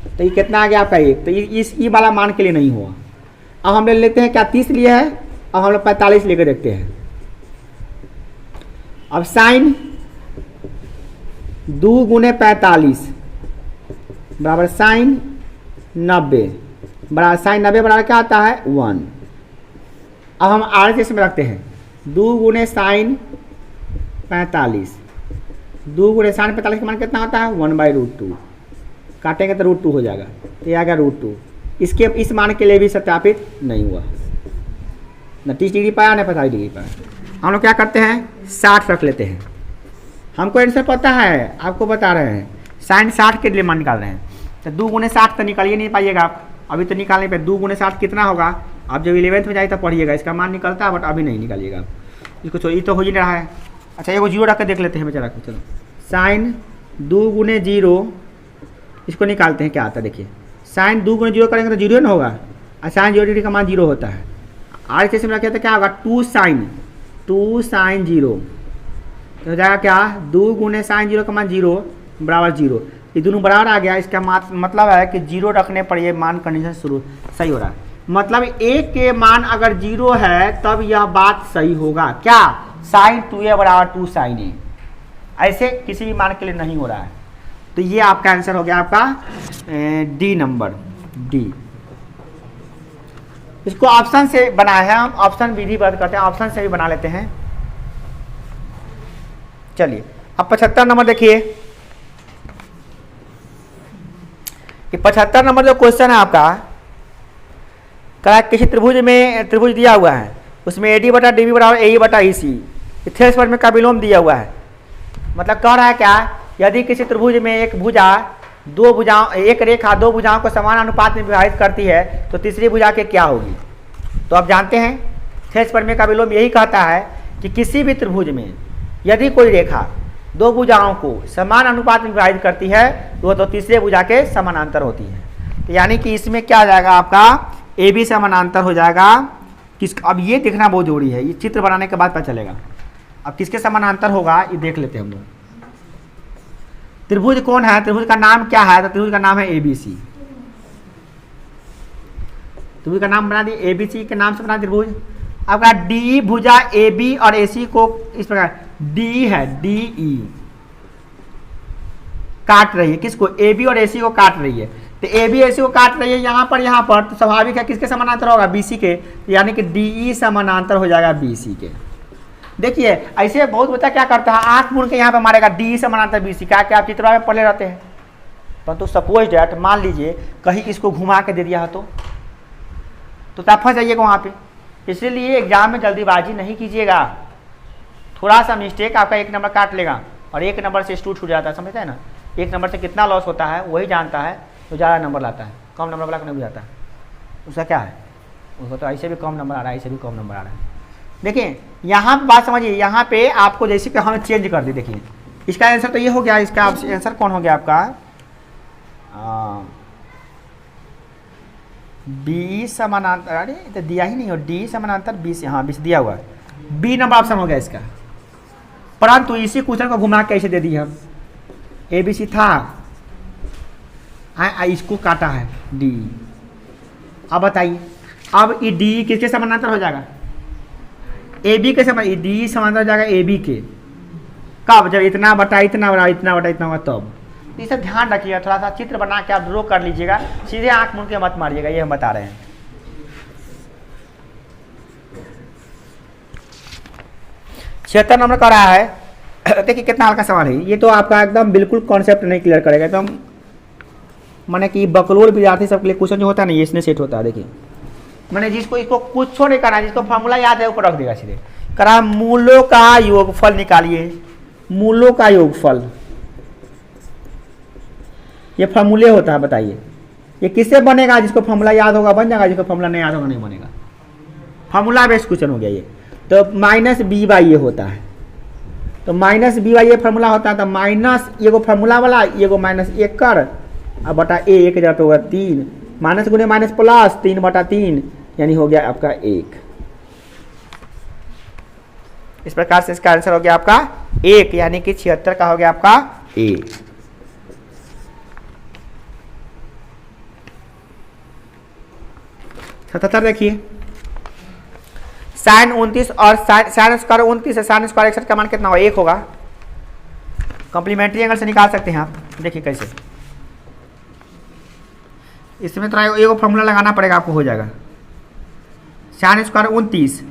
तो ये कितना आ गया आपका 1, तो इस वाला मान के लिए नहीं हुआ। अब हम ले लेते हैं क्या 30 लिया है, अब हम लोग 45 लेकर देखते हैं। अब साइन 2 गुने 45 बराबर साइन 90 बराबर साइन 90 बराबर क्या आता है 1। अब हम RHS में रखते हैं 2 गुने साइन 45, 2 गुने साइन 45 का मान कितना होता है 1/√2, काटेंगे तो √2 हो जाएगा, तो ये आ गया √2। इसके इस मान के लिए भी सत्यापित नहीं हुआ, न 30 डिग्री पाया न 45 डिग्री पाया। हम लोग क्या करते हैं 60 रख लेते हैं, हमको आंसर पता है, आपको बता रहे हैं साइन 60 के लिए मान निकाल रहे हैं। तो 2 गुने 60 तो निकालिए नहीं पाइएगा आप, अभी तो निकालने पे 2 गुने 60 कितना होगा, आप जब 11th में जाए तब पढ़िएगा, इसका मान निकलता है, बट अभी नहीं निकालिएगा आप इसको, छोड़िए तो हो ही नहीं रहा है। अच्छा एगो 0 रख के देख लेते हैं बेचारा को, चलो साइन 2 गुने 0 इसको निकालते हैं क्या आता है। देखिए साइन 2 गुने 0 करेंगे तो 0 ना होगा, और साइन 0 डिग्री का मान 0 होता है। RHS में रखे तो क्या होगा 2 साइन 0, तो हो जाएगा क्या 2 गुने साइन 0 का मान 0 बराबर 0, ये दोनों बराबर आ गया। इसका मतलब है कि 0 रखने पर ये मान कंडीशन शुरू सही हो रहा है, मतलब एक के मान अगर 0 है तब यह बात सही होगा। क्या साइन 2a बराबर 2 साइन a, ऐसे किसी भी मान के लिए नहीं हो रहा है। तो ये आपका आंसर हो गया आपका D नंबर D। इसको ऑप्शन से बनाया है, हम ऑप्शन विधि बंद करते हैं, ऑप्शन से भी बना लेते हैं। चलिए अब 75 नंबर देखिए, कि 75 नंबर जो क्वेश्चन है आपका, कहा किसी त्रिभुज में त्रिभुज दिया हुआ है, उसमें AD बटा DB बराबर AE बटा EC, थेस पर में का विलोम दिया हुआ है। मतलब कह रहा है क्या, यदि किसी त्रिभुज में एक भुजा दो भुजाओं, एक रेखा दो भुजाओं को समान अनुपात में विभाजित करती है तो तीसरी भुजा के क्या होगी। तो आप जानते हैं थेस प्रमेय का विलोम यही कहता है कि किसी भी त्रिभुज में यदि कोई रेखा दो भुजाओं को समान अनुपात में विभाजित करती है तो तीसरे भुजा के समानांतर होती है। तो यानी कि इसमें क्या आ जाएगा आपका AB समानांतर हो जाएगा किस। अब ये देखना बहुत जरूरी है, ये चित्र बनाने के बाद पता चलेगा। अब किसके समानांतर होगा ये देख लेते हैं हम लोग। त्रिभुज कौन है, त्रिभुज का नाम क्या है, तो त्रिभुज का नाम है ABC। त्रिभुज का नाम बना दिए ABC के नाम से बना त्रिभुज। आपका D भुजा AB और AC को इस प्रकार D है DE काट रही है, किसको AB और AC को काट रही है। तो AB AC को काट रही है यहाँ पर, तो स्वाभाविक है किसके समानांतर होगा BC के, यानी कि DE समानांतर हो जाएगा BC के। देखिए ऐसे बहुत बच्चा क्या करता है, आंख मूंद के यहाँ पे मारेगा DE समानांतर BC, क्या क्या आप चित्र में पढ़े रहते हैं। परंतु सपोज डैट मान लीजिए कहीं इसको घुमा के दे दिया है तो तो तब फंस जाइएगा वहाँ पे। इसीलिए एग्जाम में जल्दीबाजी नहीं कीजिएगा। थोड़ा सा मिस्टेक आपका 1 नंबर काट लेगा और 1 नंबर से स्टूट छूट जाता है, समझते हैं ना। 1 नंबर से कितना लॉस होता है वही जानता है, तो ज़्यादा नंबर लाता है। कम नंबर वाला को नहीं बुझाता, उसका क्या है, उसको तो ऐसे भी कम नंबर आ रहा है, ऐसे भी कम नंबर आ रहा है। देखिए यहाँ पे बात समझिए, यहाँ पे आपको जैसे कि हम चेंज कर दी। देखिए इसका आंसर तो ये हो गया, इसका आंसर कौन हो गया आपका, बी समानांतर, अरे तो दिया ही नहीं हो, डी समानांतर 20, हाँ 20 दिया हुआ है, बी नंबर ऑप्शन हो गया इसका। परंतु इसी क्वेश्चन को घुमा कैसे दे दी हम, ए बी सी था, इसको काटा है डी। अब बताइए, अब ये डी किसके समानांतर हो जाएगा, ए बी के समानांतर, डी समानांतर हो जाएगा ए बी के। कब, जब इतना बटा इतना बटा इतना बटा इतना होगा तब। तो ये सब ध्यान रखिएगा, थोड़ा सा चित्र बना के आप ड्रॉ कर लीजिएगा, सीधे आंख मूंद के मत मारिएगा, ये हम बता रहे हैं। 76 नंबर का रहा है। देखिए कितना हल्का सवाल है ये, तो आपका एकदम बिल्कुल कॉन्सेप्ट नहीं क्लियर करेगा एकदम, माने कि बकलोल विद्यार्थी सबके लिए क्वेश्चन जो होता है ना, ये इसने सेट होता है। देखिए मैंने जिसको इसको कुछ नहीं करना, जिसको फॉर्मूला याद है ऊपर रख देगा सीधे। करा मूलों का योगफल निकालिए, मूलों का योगफल, ये फॉर्मूले होता है। बताइए ये किससे बनेगा, जिसको फॉर्मूला याद होगा बन जाएगा, जिसको फॉर्मूला नहीं याद होगा नहीं बनेगा। फॉर्मूला बेस्ड क्वेश्चन हो गया ये। तो माइनस बी बाई ये होता है, तो माइनस बी बाई ये फॉर्मूला होता है। तो माइनस ये को फॉर्मूला वाला, ये को -1 कर, अब बटा ए, 1 जगह पे होगा 3, माइनस गुने माइनस प्लस 3/3, यानी हो गया आपका 1। इस प्रकार से इसका आंसर हो गया आपका 1, यानी कि 76 का हो गया आपका ए। सतहत्तर देखिए, साइन 29 और साइन स्क्वायर 29 है, साइन स्क्वायर 61 का मान कितना होगा, 1 होगा। कॉम्प्लीमेंट्री एंगल से निकाल सकते हैं आप, देखिए कैसे। इसमें तो एक फॉर्मूला लगाना पड़ेगा आपको, हो जाएगा sine square 29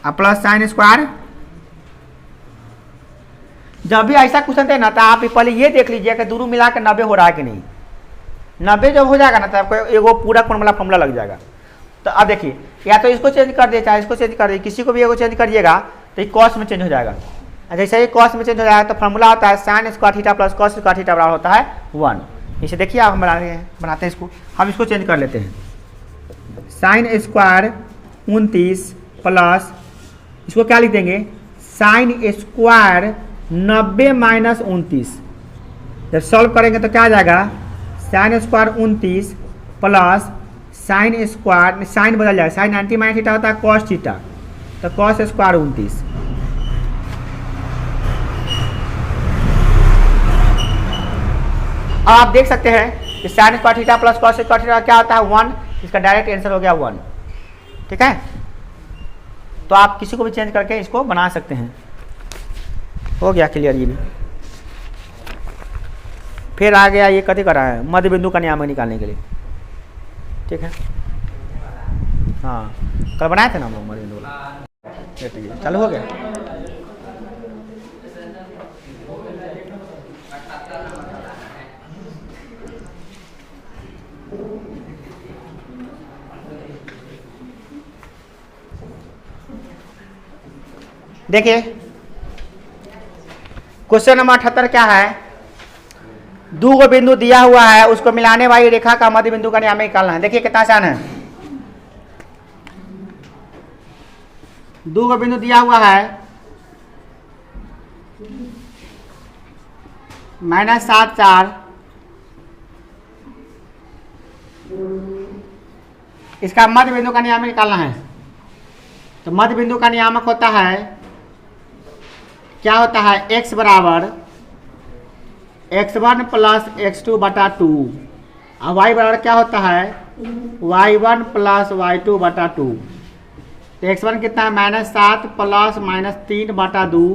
plus sine square. जब भी ऐसा क्वेश्चन थे ना, तो आप पहले ये देख लीजिए कि दोनों मिला के 90 हो रहा है कि नहीं। 90 जब हो जाएगा ना, तो आपको एगो पूरा फॉर्मूला लग जाएगा। तो अब देखिए, या तो इसको चेंज कर दे, चाहे इसको चेंज कर दे, किसी को भी एगो चेंज करिएगा तो ये कॉस में चेंज हो जाएगा। जैसे ही कॉस में चेंज हो जाएगा तो फॉर्मूला होता है sign square theta plus cos square theta बराबर होता है 1। इसे देखिए आप, हम बनाते हैं इसको, हम इसको चेंज कर लेते हैं। साइन स्क्वायर 29 प्लस, इसको क्या लिख देंगे, साइन स्क्वायर 90 माइनस 29। जब सॉल्व करेंगे तो क्या आ जाएगा, sine square 29 plus sine square, sign बदल जाएगा, साइन 90 माइनस थीटा होता है कॉस थीटा, तो कॉस स्क्वायर 29। अब आप देख सकते हैं कि sine square theta plus cos square theta क्या होता है 1, इसका डायरेक्ट आंसर हो गया 1। ठीक है, तो आप किसी को भी चेंज करके इसको बना सकते हैं। हो गया क्लियर ये भी। फिर आ गया ये कथी कर रहा है, मध्य बिंदु का नियामक निकालने के लिए। ठीक है, हाँ कल बनाए थे ना हम लोग मध्य बिंदु वाला, चालू हो गया। देखिए क्वेश्चन नंबर 78 क्या है, दो गो बिंदु दिया हुआ है, उसको मिलाने वाली रेखा का मध्य बिंदु का नियामक निकालना है। देखिए कितना आसान है, दो गो बिंदु दिया हुआ है, -7 4, इसका मध्य बिंदु का नियामक निकालना है। तो मध्य बिंदु का नियामक होता है, क्या होता है, x बराबर x1 प्लस x2 बटा 2, और y बराबर क्या होता है, y1 प्लस y2 बटा 2। तो x1 कितना है, -7 प्लस -3 बटा 2,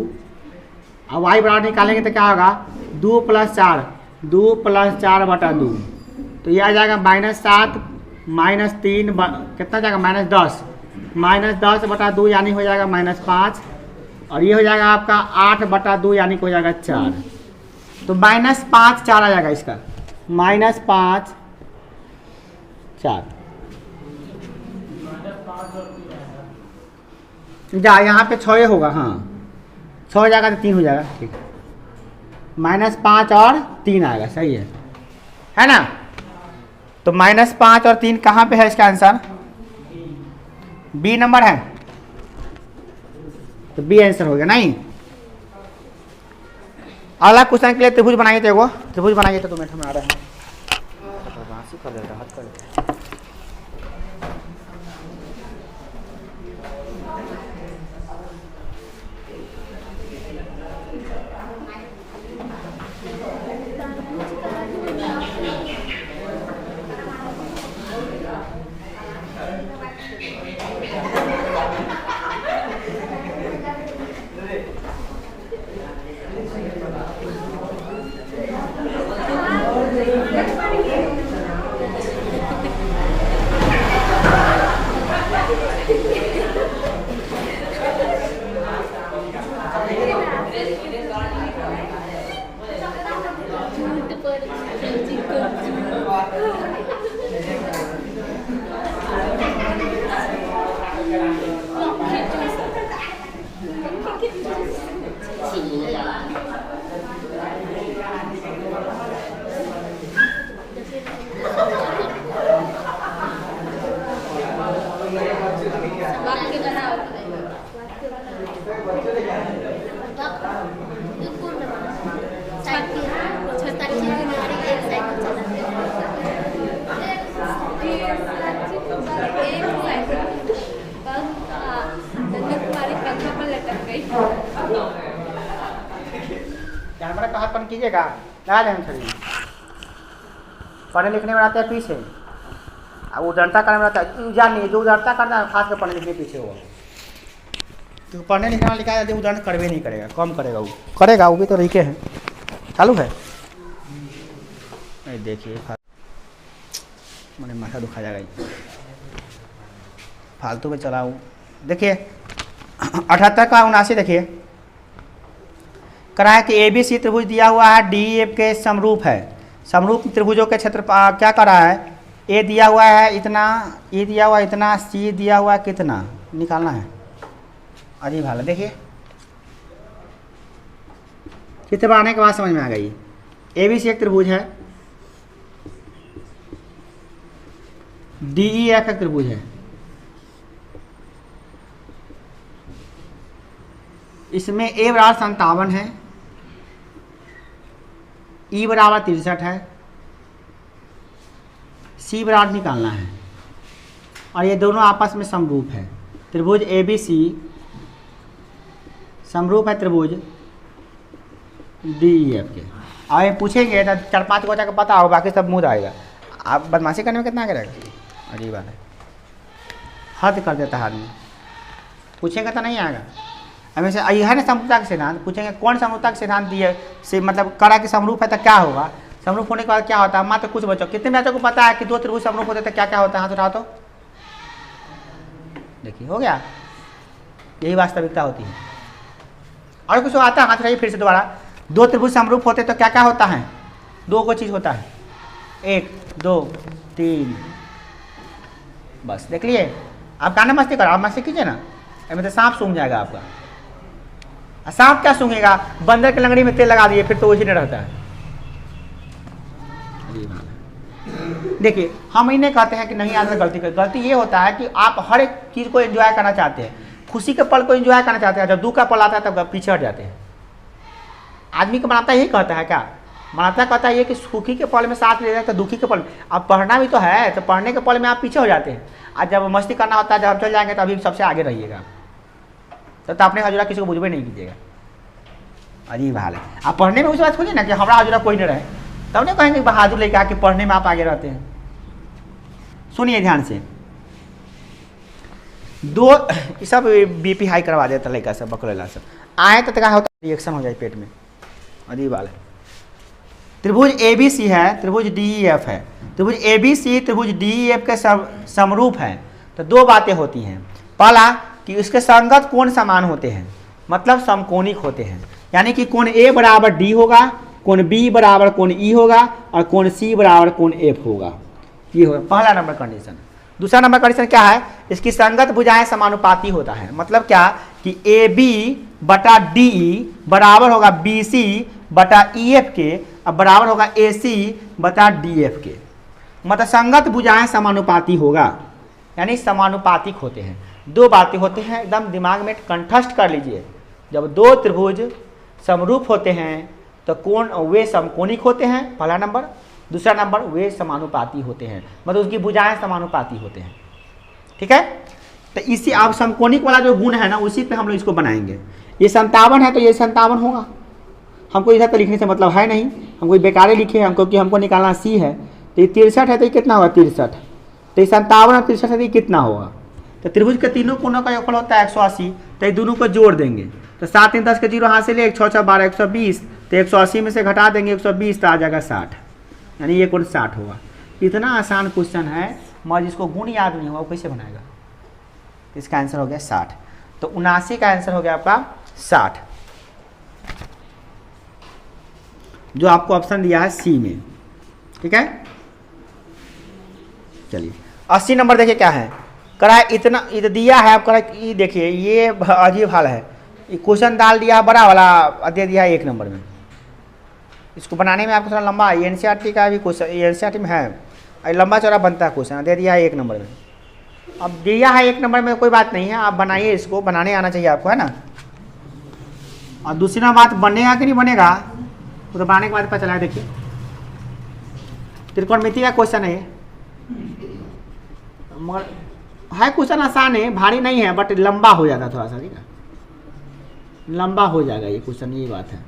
और y बराबर निकालेंगे तो क्या होगा, 2 प्लस 4, 2 प्लस 4 बटा 2। तो ये आ जाएगा -7 -3 कितना जाएगा, -10, -10 बटा 2 यानी हो जाएगा -5, और ये हो जाएगा आपका 8 बटा 2 यानी हो जाएगा 4। तो -5 4 आ जाएगा इसका, -5 4। जा यहाँ पे 6 होगा, हाँ 6 हो जाएगा तो 3 हो जाएगा, ठीक है। -5 और 3 आएगा, सही है ना। तो -5 और 3 कहाँ पे है इसका आंसर? बी नंबर है, तो बी आंसर हो गया। नहीं, अगला क्वेश्चन के लिए त्रिभुज बनाइए, तो एगो त्रिभुज बनाइए, तो तुम्हें बना रहे हैं कर देता हाथ कर देता। कैमरा का हाथ बंद कीजिएगा, लगा दें शरीर। पढ़ने लिखने में आता है पीछे, अब उधरता करने में आता है, जानिए जो उधरता करता है खास कर पढ़ने लिखने पीछे होगा। तो पढ़ने लिखने वाला लिखा है उदाहरण करवे नहीं करेगा, कम करेगा, वो करेगा, वो भी तो रहीके है। चालू है, देखिए मैंने माथा दुखा जाएगा, फालतू में चलाऊँ। देखिए 78 का 79 देखिए, करा है कि ABC त्रिभुज दिया हुआ है, DEF के समरूप है। समरूप त्रिभुजों के क्षेत्र क्या करा है? A दिया हुआ है इतना, E दिया हुआ है इतना, C दिया हुआ है कितना, निकालना है। अजीब हाल है, देखिए चित्र बनाने के बाद समझ में आ गई। ABC एक त्रिभुज है, DEF एक त्रिभुज है। इसमें A बराबर 57 है, E बराबर 63 है, C बराबर निकालना है, और ये दोनों आपस में समरूप है। त्रिभुज ABC समरूप है त्रिभुज DEF के। अब ये पूछेंगे तो 4-5 को जाकर पता हो, बाकी सब मुँह आएगा। आप बदमाशी करने में कितना करेगा? अजीब बात है, हद कर देता है आदमी। पूछेंगे तो नहीं आएगा। हमें से यह है ना समरूपता का सिद्धांत, पूछेंगे कौन समरूपता का सिद्धांत दिए से मतलब करा कि समरूप है तो क्या होगा, समरूप होने के बाद क्या होता है। मात्र कुछ बच्चों, कितने बच्चों को पता है कि दो त्रिभुज समरूप होते तो क्या क्या होता है? हाथ उठाओ तो देखिए, हो गया। यही वास्तविकता होती है। और कुछ आता है? हाथ उठाइए फिर से दोबारा। दो त्रिभुज समरूप होते तो क्या क्या होता है? दो को चीज होता है, 1 2 3, बस देख लिए। आप गाना मस्ती करो, आप मस्ती कीजिए ना, मतलब सांप सूंघ जाएगा आपका। सांप क्या सूंघेगा? बंदर के लंगड़ी में तेल लगा दिए, फिर तो वही नहीं रहता है। देखिए हम इन्हें कहते हैं कि नहीं आदमी गलती कर, गलती ये होता है कि आप हर एक चीज को एंजॉय करना चाहते हैं, खुशी के पल को एंजॉय करना चाहते हैं, जब दुख का पल आता है तब पीछे हट जाते हैं। आदमी को बनाता यही कहता है क्या? बनाता कहता है ये कि सुखी के पल में साथ ले जाता है, दुखी के पल में। अब पढ़ना भी तो है, तो पढ़ने के पल में आप पीछे हो जाते हैं, और जब मस्ती करना होता है, जब हम चल जाएंगे तो अभी सबसे आगे रहिएगा। तो अपने हजूरा किसी को बुझबे नहीं कीजिएगा। अजीब हाल है। आप पढ़ने में उस बात खोजिए ना कि हमारा हजूरा कोई नहीं रहे, तब नहीं कहेंगे बहादुर लेके आके पढ़ने में आप आगे रहते हैं। सुनिए ध्यान से, दो सब बीपी हाई करवा देता लड़का सब, बकरेला सब आए तो क्या होता है? रिएक्शन हो जाए पेट में। अजीब हाल है। त्रिभुज ABC है, त्रिभुज DEF है। त्रिभुज ABC त्रिभुज DEF के समरूप है तो दो बातें होती हैं। पहला कि उसके संगत कोण समान होते हैं, मतलब समकोणिक होते हैं, यानी कि कोण A बराबर D होगा, कोण B बराबर कोण E होगा, और कोण C बराबर कोण F होगा। ये होगा पहला नंबर कंडीशन। दूसरा नंबर कंडीशन क्या है, इसकी संगत भुजाएं समानुपाती होता है। मतलब क्या कि ए बी बटा डी बराबर होगा बी सी बटा ई एफ के, अब बराबर होगा ए सी बटा डी एफ के। मतलब संगत भुजाएं समानुपाती होगा, यानी समानुपातिक होते हैं। दो बातें होती हैं, एकदम दिमाग में कंठस्थ कर लीजिए। जब दो त्रिभुज समरूप होते हैं तो कोण वे समकोणिक होते हैं, पहला नंबर। दूसरा नंबर वे समानुपाती होते हैं, मतलब उसकी भुजाएं समानुपाती होते हैं। ठीक है, तो इसी आप समकोणिक वाला जो गुण है ना, उसी पे हम लोग इसको बनाएंगे। ये 57 है तो ये 57 होगा। हमको इधर तो लिखने से मतलब है नहीं, हम कोई बेकारे लिखे हैं, क्योंकि हमको निकालना सी है। तो ये 63 है तो ये कितना होगा 63, तो ये 57 और 63 है तो ये कितना होगा। तो त्रिभुज के तीनों कोणों का योगफल होता है 180, तो ये दोनों को जोड़ देंगे। तो 7 3 10 के 0 हाथ से ले, 6 6 12 120, तो 180 में से घटा देंगे 120 तो आ जाएगा 60, यानी ये कोण 60 होगा। इतना आसान क्वेश्चन है, मगर जिसको गुण याद नहीं हुआ वो कैसे बनाएगा। इसका आंसर हो गया 60, तो 79 का आंसर हो गया आपका 60, जो आपको ऑप्शन दिया है सी में। ठीक है, चलिए 80 नंबर देखिए क्या है, करा इतना इधर दिया है। आप करा ये देखिए, ये अजीब हाल है। ये क्वेश्चन डाल दिया बड़ा वाला, दे दिया है 1 नंबर में। इसको बनाने में आपको थोड़ा लंबा, एनसीईआरटी का भी क्वेश्चन एनसीईआरटी में है, लंबा चौड़ा बनता है क्वेश्चन, दे दिया है 1 नंबर में। अब दिया है 1 नंबर में, कोई बात नहीं है, आप बनाइए, इसको बनाने आना चाहिए आपको, है ना। और दूसरी बात, बनेगा कि नहीं बनेगा वो तो बनाने के बाद पता चला। देखिए त्रिकोणमिति का क्वेश्चन है, मगर है क्वेश्चन आसान है, भारी नहीं है, बट लंबा हो जाता थोड़ा सा। ठीक है, लंबा हो जाएगा ये क्वेश्चन, ये बात है।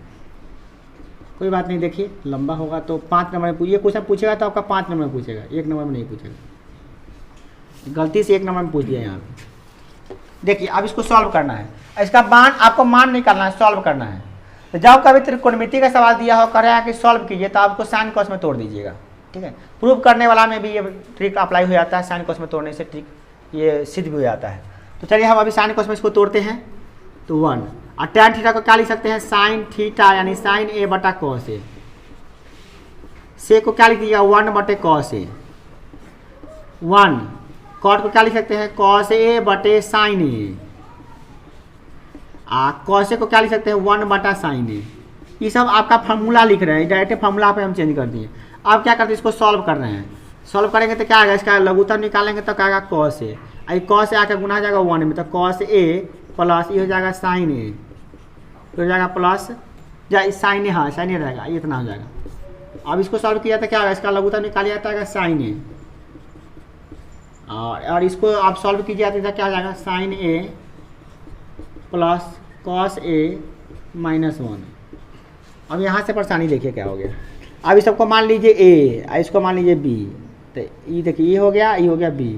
कोई बात नहीं, देखिए लंबा होगा तो 5 नंबर में ये क्वेश्चन पूछेगा तो आपका 5 नंबर में पूछेगा, 1 नंबर में नहीं पूछेगा। गलती से 1 नंबर में पूछ दिया यहाँ पे। देखिए अब इसको सॉल्व करना है, इसका मान आपको मान निकालना है, सॉल्व करना है। तो जब कभी त्रिकोणमिति का सवाल दिया हो, कर रहा है कि सॉल्व कीजिए, तो आपको साइन कॉस में तोड़ दीजिएगा। ठीक है, प्रूव करने वाला में भी ये ट्रिक अप्लाई हो जाता है, साइन कॉस में तोड़ने से ट्रिक ये सिद्ध भी हो जाता है। तो चलिए हम अभी साइन कॉस में इसको तोड़ते हैं। तो 1 और tan थीटा को क्या लिख सकते हैं, साइन थीटा, यानी साइन ए बटा कॉस ए। से को क्या लिख दिया 1 बटे कॉस ए। 1 कॉट को क्या लिख सकते हैं, कॉस ए बटे साइन ए। कॉस ए को क्या लिख सकते हैं, 1 बटा साइन ए। ये सब आपका फार्मूला लिख रहे हैं, डायरेक्ट फार्मूला पे हम चेंज कर दिए। अब क्या करते हैं, इसको सॉल्व कर रहे हैं। सॉल्व करेंगे तो क्या आएगा, इसका लघुत्तम निकालेंगे तो क्या आएगा cos A. I cos A आकर गुना हो जाएगा 1 में, तो कॉस ए प्लस ये हो जाएगा साइन ए, हो जाएगा प्लस या साइन ए, हाँ साइन ए रहेगा, ये इतना हो जाएगा। अब इसको सॉल्व किया तो क्या होगा, इसका लघुत्तम निकालिए जाता है साइन ए, और इसको आप सॉल्व कीजिए तो क्या हो जाएगा, sign A plus cos A minus 1। अब यहाँ से परेशानी देखिए क्या हो गया। अब इस सबको मान लीजिए ए, इसको मान लीजिए बी, तो ये देखिए ये हो गया बी,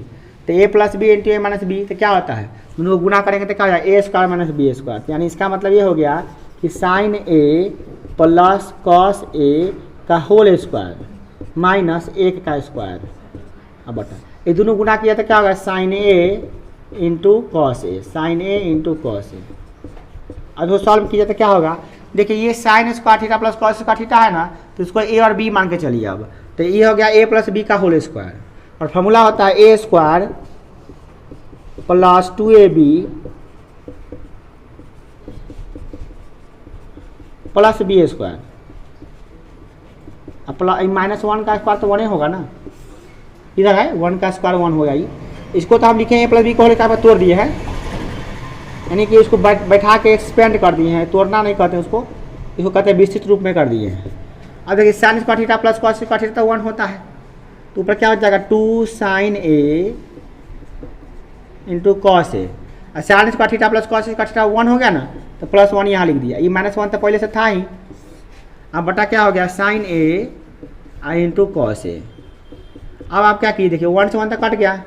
तो ए प्लस बी इंटू ए माइनस बी, तो क्या होता है, दोनों को गुना करेंगे तो क्या हो जाएगा, ए स्क्वायर माइनस बी स्क्वायर। यानी इसका मतलब ये हो गया कि sign A plus cos A का होल स्क्वायर माइनस 1 का स्क्वायर। अब बटा ये दोनों गुना किया तो क्या होगा, sign A into cos A, sign A into cos ए। अब वो सॉल्व किया तो क्या होगा, देखिए ये sign square theta plus cos square theta है ना, तो इसको ए और बी मान के चलिए। अब तो ये हो गया ए प्लस बी का होल स्क्वायर, और फॉर्मूला होता है A square plus 2ab plus B square. अब प्लस माइनस 1 का स्क्वायर तो 1 ही होगा ना, इधर है 1 का स्क्वायर 1 होगा। ये इसको तो हम लिखे ए प्लस बी को होल स्क्वायर पर तोड़ दिए हैं, यानी कि इसको बैठा के एक्सपेंड कर दिए हैं, तोड़ना नहीं कहते उसको, इसको कहते हैं विस्तृत रूप में कर दिए हैं। अब देखिए sign square theta plus cos square theta तो 1 होता है, तो ऊपर क्या हो जाएगा 2 sine A into cos A. Sine square theta plus cos square theta 1 हो गया ना, तो प्लस 1 यहाँ लिख दिया। ये माइनस 1 तो पहले से था ही। अब बटा क्या हो गया, साइन ए इंटू कॉस ए। अब आप क्या किए, देखिए 1 से 1 तक कट गया।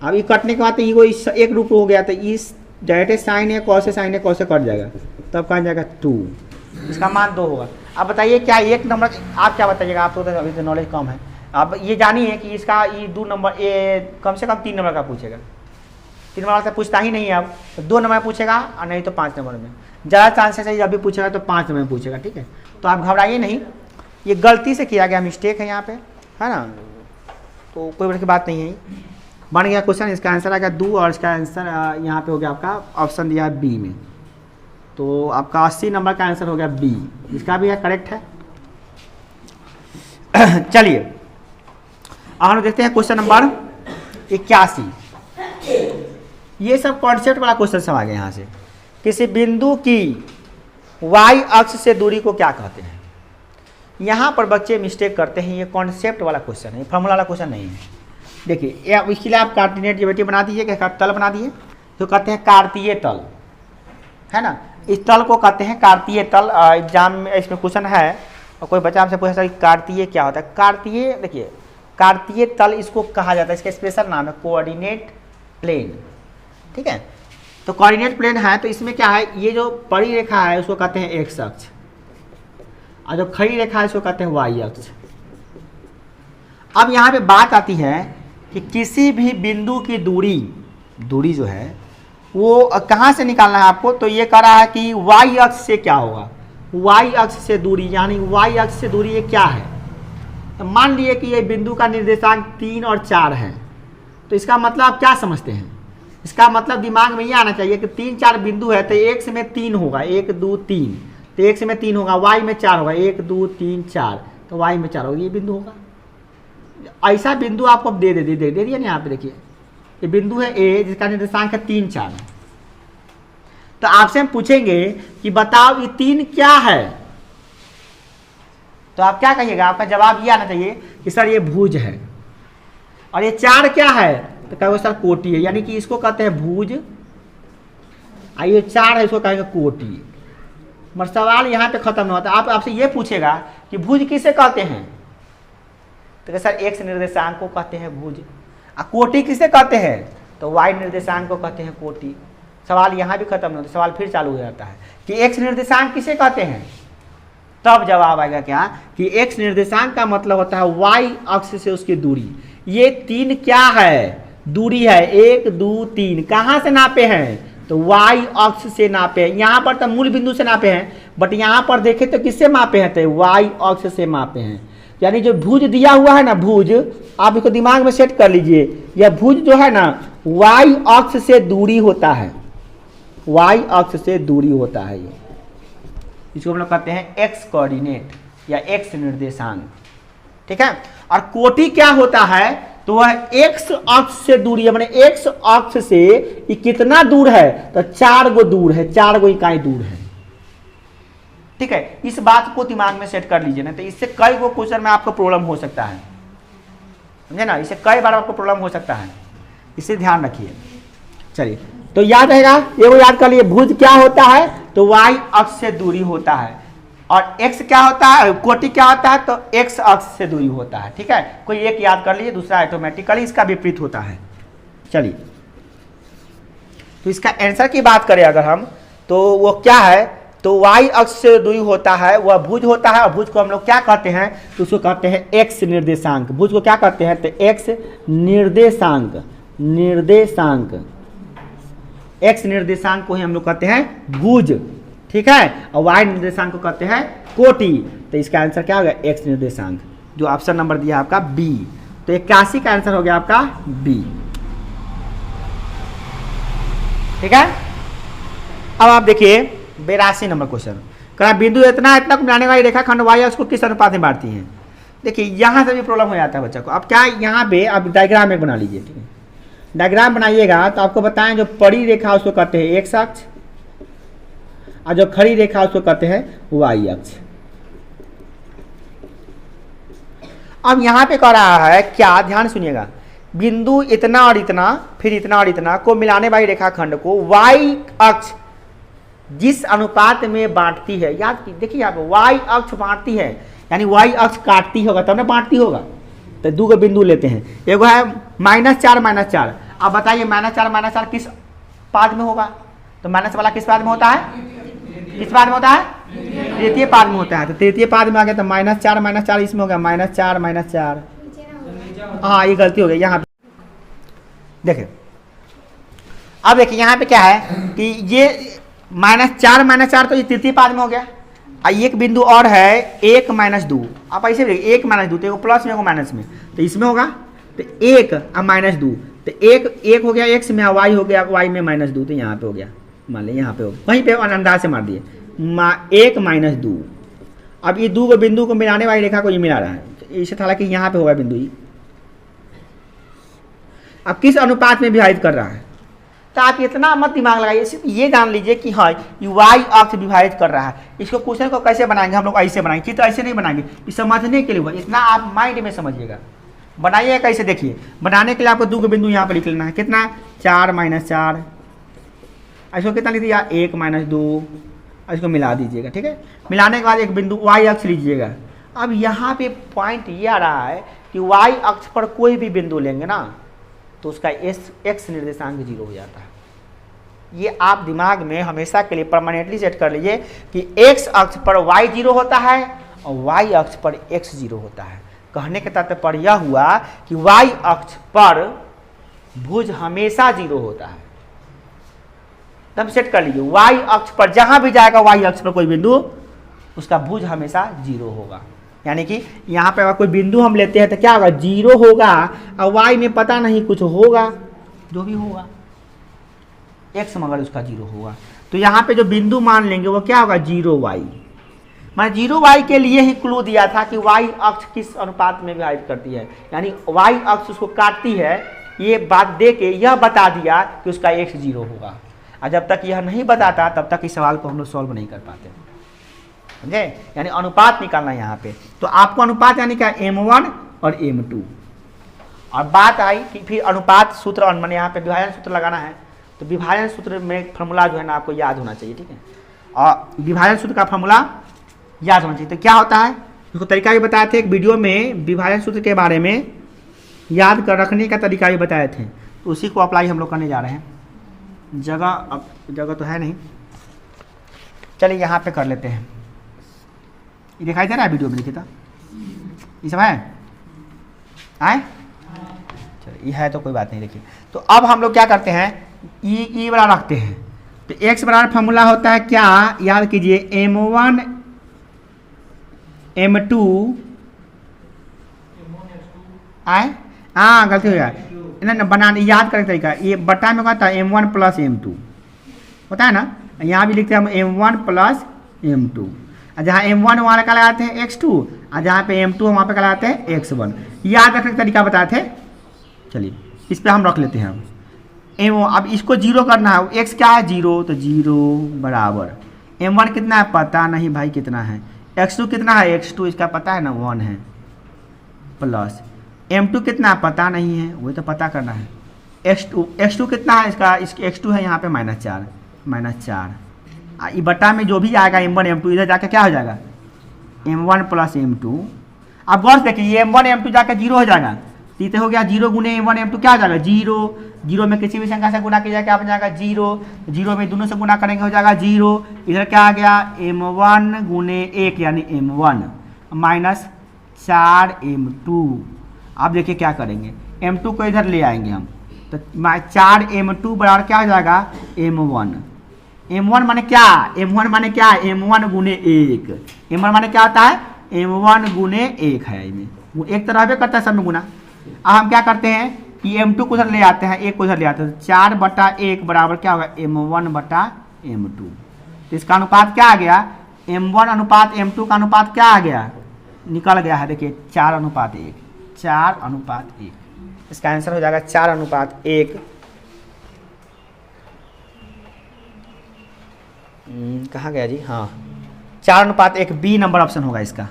अब ये कटने के बाद तो ये एक रूप हो गया, तो इस डायरेक्ट साइन ए कॉस से कट जाएगा, तब कहा जाएगा 2, इसका मान 2 होगा। अब बताइए क्या 1 नंबर, आप क्या बताइएगा, आप तो अभी तो नॉलेज कम है। अब ये जानिए कि इसका ये 2 नंबर कम से कम 3 नंबर का पूछेगा, 3 नंबर से पूछता ही नहीं है। अब तो 2 नंबर में पूछेगा और नहीं तो 5 नंबर में, ज़्यादा चांसेस है जब भी पूछेगा तो 5 नंबर में पूछेगा। ठीक है, तो आप घबराइए नहीं, ये गलती से किया गया मिस्टेक है यहाँ पे, है ना, तो कोई बड़ी बात नहीं है। बन गया क्वेश्चन। इसका आंसर आएगा 2 और इसका आंसर यहाँ पे हो गया आपका ऑप्शन दिया है बी में। तो आपका 80 नंबर का आंसर हो गया बी, इसका भी है करेक्ट है। चलिए अब हम देखते हैं क्वेश्चन नंबर 81। ये सब कॉन्सेप्ट वाला क्वेश्चन सब आ गया यहाँ से। किसी बिंदु की y अक्ष से दूरी को क्या कहते हैं? यहाँ पर बच्चे मिस्टेक करते हैं, ये कॉन्सेप्ट वाला क्वेश्चन है, फॉर्मूला वाला क्वेश्चन नहीं है। देखिए इसके लिए आप कार्टिनेट ज्योमेट्री बना दीजिए, क्या तल बना दिए तो कहते हैं कार्तीय तल, है ना। इस तल को कहते हैं कार्तीय तल। एग्जाम में इसमें क्वेश्चन है और कोई बच्चा आपसे पूछा कि कार्तीय क्या होता है। कार्तीय, देखिए कार्तीय तल इसको कहा जाता है, इसका स्पेशल नाम है कोऑर्डिनेट प्लेन, ठीक है। तो कोऑर्डिनेट प्लेन है तो इसमें क्या है, ये जो बड़ी रेखा है उसको कहते हैं एक्स अक्ष और जो खड़ी रेखा है उसको कहते हैं वाई अक्ष। अब यहाँ पे बात आती है कि किसी भी बिंदु की दूरी जो है वो कहाँ से निकालना है आपको। तो ये कह रहा है कि वाई अक्ष से क्या होगा, वाई अक्ष से दूरी, यानी वाई अक्ष से दूरी ये क्या है। तो मान लिए कि ये बिंदु का निर्देशांक 3 और 4 है, तो इसका मतलब आप क्या समझते हैं, इसका मतलब दिमाग में ये आना चाहिए कि 3-4 बिंदु है तो एक्स में 3 होगा, 1 2 3, तो एक्स में 3 होगा, वाई में 4 होगा, 1 2 3 4, तो वाई में 4 होगा, ये बिंदु होगा। ऐसा बिंदु आपको दे दिया ना, यहाँ पे देखिए ये बिंदु है ए जिसका निर्देशांक है 3 4। तो आपसे हम पूछेंगे कि बताओ ये 3 क्या है, तो आप क्या कहिएगा, आपका जवाब ये आना चाहिए कि सर ये भुज है। और ये 4 क्या है, तो कहोगे सर कोटि है, यानी कि इसको कहते हैं भुज, और ये 4 है इसको कहेंगे कोटि। मगर सवाल यहाँ पे खत्म नहीं होता। आप आपसे ये पूछेगा कि भुज किसे कहते हैं, तो सर एक्स निर्देशांक को कहते हैं भुज। कोटि किसे कहते हैं, तो वाई निर्देशांक को कहते हैं कोटि। सवाल यहाँ भी खत्म नहीं होता, सवाल फिर चालू हो जाता है कि एक्स निर्देशांक किसे कहते हैं, तब जवाब आएगा क्या कि एक्स निर्देशांक का मतलब होता है वाई अक्ष से उसकी दूरी। ये 3 क्या है, दूरी है 1 2 3, कहाँ से नापे हैं, तो वाई अक्ष से नापे हैं। यहाँ पर तो मूल बिंदु से नापे हैं, बट यहाँ पर देखे तो किससे मापे हैं, तो वाई अक्ष से मापे हैं। यानी जो भुज दिया हुआ है ना, भुज आप इसको दिमाग में सेट कर लीजिए, यह भुज जो है ना वाई अक्ष से दूरी होता है, वाई अक्ष से दूरी होता है। ये इसको हम लोग कहते हैं एक्स कोऑर्डिनेट या एक्स निर्देशांक, ठीक है। और कोटि क्या होता है, तो वह एक्स अक्ष से दूरी है, माने एक्स अक्ष से ये कितना दूर है, तो 4 गो दूर है, 4 गो इकाई दूर है, ठीक है। इस बात को दिमाग में सेट कर लीजिए ना, तो इससे कई गो क्वेश्चन में आपको प्रॉब्लम हो सकता है, समझे ना, इससे कई बार आपको प्रॉब्लम हो सकता है, इसे ध्यान रखिए। चलिए तो याद रहेगा, ये वो याद कर लिए, भुज क्या होता है, तो वाई अक्ष से दूरी होता है, और एक्स क्या होता है, कोटि क्या होता है, तो एक्स अक्ष से दूरी होता है, ठीक है। कोई एक याद कर लीजिए, दूसरा ऑटोमेटिकली इसका विपरीत होता है। चलिए तो इसका आंसर की बात करें अगर हम, तो वो क्या है, तो वाई अक्ष से दूरी होता है, वह भुज होता है। और भुज को हम लोग क्या कहते हैं, तो उसको कहते हैं एक्स निर्देशांक। भुज को क्या कहते हैं, तो एक्स निर्देशांक, निर्देशांक, एक्स निर्देशांक को ही हम लोग कहते हैं भुज, ठीक है। और वाई निर्देशांक को कहते हैं कोटि। तो इसका आंसर क्या हो गया, एक्स निर्देशांक, जो ऑप्शन नंबर दिया आपका बी। तो 81 का आंसर हो गया आपका बी, ठीक है। अब आप देखिए 82 नंबर क्वेश्चन, कहा बिंदु इतना इतना को मिलाने वाली रेखाखंड वाई अक्ष को किस अनुपात में बांटती हैं। देखिए यहाँ से भी प्रॉब्लम हो जाता है बच्चा को। अब क्या यहाँ पे आप डायग्राम एक बना लीजिए, ठीक है। डायग्राम बनाइएगा तो आपको बताएं, जो बड़ी रेखा उसको कहते हैं एक्स अक्ष, और जो खड़ी रेखा उसको कहते हैं वाई अक्ष। अब यहाँ पे कह रहा है क्या, ध्यान सुनिएगा, बिंदु इतना और इतना फिर इतना और इतना को मिलाने वाली रेखाखंड को वाई अक्ष जिस अनुपात में बांटती है, याद देखिए यहाँ पे वाई अक्ष बांटती है, यानी वाई अक्ष काटती होगा तब ना बांटती होगा। तो 2 बिंदु लेते हैं, एगो है -4 -4। अब बताइए -4 किस पाद में होगा, तो माइनस वाला किस पाद में होता है, किस पाद में होता है, तृतीय पाद में होता है। तो तृतीय पाद में आ गया, तो -4 इसमें हो गया -4 हाँ ये गलती हो गई यहाँ पे। देखिए अब देखिए यहाँ पे क्या है कि ये -4 तो ये तृतीय पाद में हो गया। एक बिंदु और है 1 -2, आप ऐसे देखिए 1 -2, तो एगो प्लस में एगो माइनस में, तो इसमें होगा तो 1 और -2, तो तो एक हो गया x में, y हो गया y में -2, तो यहाँ पे हो गया, मान लें यहाँ पे हो गया, वहीं पे अंदाज से मार दिए 1 - 2। अब ये 2 को बिंदु को मिलाने वाली रेखा को ये मिला रहा है, इसे हालांकि यहाँ पे होगा बिंदु ई। अब किस अनुपात में विभाजित कर रहा है, तो आप इतना मत दिमाग लगाइए, सिर्फ ये जान लीजिए कि हाँ ये y अक्ष विभाजित कर रहा है। इसको क्वेश्चन को कैसे बनाएंगे हम लोग, ऐसे बनाएंगे, चित्र ऐसे नहीं बनाएंगे, ये समझने के लिए हुआ, इतना आप माइंड में समझिएगा। बनाइए कैसे, देखिए बनाने के लिए आपको 2 को बिंदु यहाँ पर लिख लेना है, कितना 4 - 4, इसको कितना लिख दिया 1 - 2, इसको मिला दीजिएगा, ठीक है। मिलाने के बाद एक बिंदु y अक्ष लीजिएगा। अब यहाँ पे पॉइंट ये आ रहा है कि y अक्ष पर कोई भी बिंदु लेंगे ना तो उसका x निर्देशांक 0 हो जाता है। ये आप दिमाग में हमेशा के लिए परमानेंटली सेट कर लीजिए कि x अक्ष पर y 0 होता है और y अक्ष पर x 0 होता है। कहने के तात्पर्य यह हुआ कि y अक्ष पर भुज हमेशा 0 होता है। तब सेट कर लीजिए y अक्ष पर जहां भी जाएगा y अक्ष पर कोई बिंदु, उसका भुज हमेशा 0 होगा। यानी कि यहाँ पे अगर कोई बिंदु हम लेते हैं तो क्या होगा 0 होगा, और y में पता नहीं कुछ होगा, जो भी होगा x मगर उसका 0 होगा। तो यहाँ पे जो बिंदु मान लेंगे वो क्या होगा 0y। मैंने 0y के लिए ही क्लू दिया था कि y अक्ष किस अनुपात में विभाजित करती है, यानी y अक्ष उसको काटती है, ये बात दे के यह बता दिया कि उसका x 0 होगा। और जब तक यह नहीं बताता तब तक इस सवाल को हम लोग सॉल्व नहीं कर पाते, समझे। यानी अनुपात निकालना है यहाँ पे, तो आपको अनुपात यानी क्या m1 और m2। और बात आई कि फिर अनुपात सूत्र, मैंने यहाँ पे विभाजन सूत्र लगाना है, तो विभाजन सूत्र में फॉर्मूला जो है ना आपको याद होना चाहिए, ठीक है। और विभाजन सूत्र का फॉर्मूला याद होना चाहिए। तो क्या होता है, उसको तरीका भी बताए थे एक वीडियो में, विभाजन सूत्र के बारे में याद कर रखने का तरीका भी बताए थे, तो उसी को अप्लाई हम लोग करने जा रहे हैं। जगह अब जगह तो है नहीं, चलिए यहाँ पे कर लेते हैं। ये दिखाई दे रहा है वीडियो में लिखा था, ये सब है आए, चलिए ये है तो कोई बात नहीं। देखिए तो अब हम लोग क्या करते हैं, ई वाला रखते हैं। तो x बराबर फॉर्मूला होता है क्या, याद कीजिए m1 m2 आए, हाँ गलती हो गया ना, बनाने याद करने तरीका, ये बटा में कहता है m1 + m2 होता है ना, यहाँ भी लिखते हैं हम m1 + m2। जहाँ m1 वहाँ का लगाते हैं x2, और जहाँ पे m2 वहाँ पे लगाते हैं x1। याद रखने का तरीका बताए थे, चलिए इस पे हम रख लेते हैं। अब इसको 0 करना है, x क्या है 0, तो 0 बराबर m1 कितना है पता नहीं भाई कितना है, x2 कितना है x2 इसका पता है ना 1 है, प्लस m2 कितना है पता नहीं है, वही तो पता करना है। x2 कितना है इसका, x2 है यहाँ पे -4 ये बटा में जो भी आएगा m1 m2 इधर जाके क्या हो जाएगा m1 + m2। अब गौर देखिए ये m1 m2 जाकर 0 हो जाएगा, तीते हो गया 0 गुने m1 m2 क्या हो जाएगा 0 में किसी भी संख्या से गुना किया क्या बन जाएगा 0 में दोनों से गुना करेंगे हो जाएगा 0। इधर क्या आ गया m1 गुने 1 यानी m1 -4 m2। अब देखिए क्या करेंगे, m2 को इधर ले आएंगे हम, तो 4 m2 बराबर क्या हो जाएगा m1 माने क्या, m1 माने क्या m1 गुने 1, m1 माने क्या होता है m1 गुने 1 है, इनमें एक तरह भी करता है सब में गुना। अब हम क्या करते हैं कि m2 को उधर ले आते हैं, 1 को उधर ले आते हैं, 4/1 बराबर क्या होगा m1/m2। तो इसका अनुपात क्या आ गया, m1 अनुपात m2 का अनुपात क्या आ गया, निकल गया है, देखिए 4:1। इसका आंसर हो जाएगा 4:1। कहाँ गया जी, हाँ 4:1 बी नंबर ऑप्शन होगा इसका।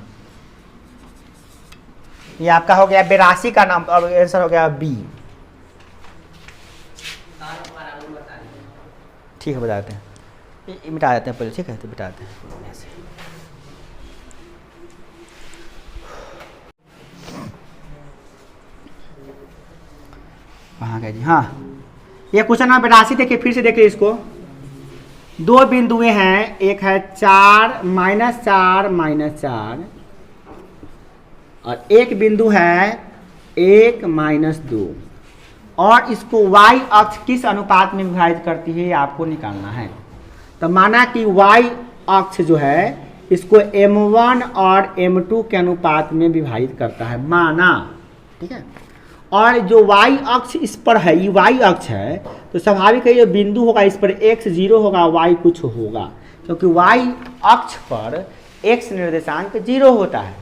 ये आपका हो गया 82 का नाम, और आंसर हो गया बी। ठीक है बता देते हैं, ये मिटा देते हैं पहले, ठीक है तो मिटा देते हैं। कहाँ गया जी, हाँ ये क्वेश्चन आप 82 देखिए, फिर से देखिए इसको। 2 बिंदुएं हैं, एक है 4 -4 और एक बिंदु है 1 -2, और इसको y अक्ष किस अनुपात में विभाजित करती है आपको निकालना है। तो माना कि y अक्ष जो है इसको m1 और m2 के अनुपात में विभाजित करता है, माना, ठीक है। और जो y अक्ष इस पर है, ये y अक्ष है, तो स्वाभाविक है ये बिंदु होगा, इस पर x 0 होगा, y कुछ होगा, क्योंकि y अक्ष पर x निर्देशांक 0 होता है।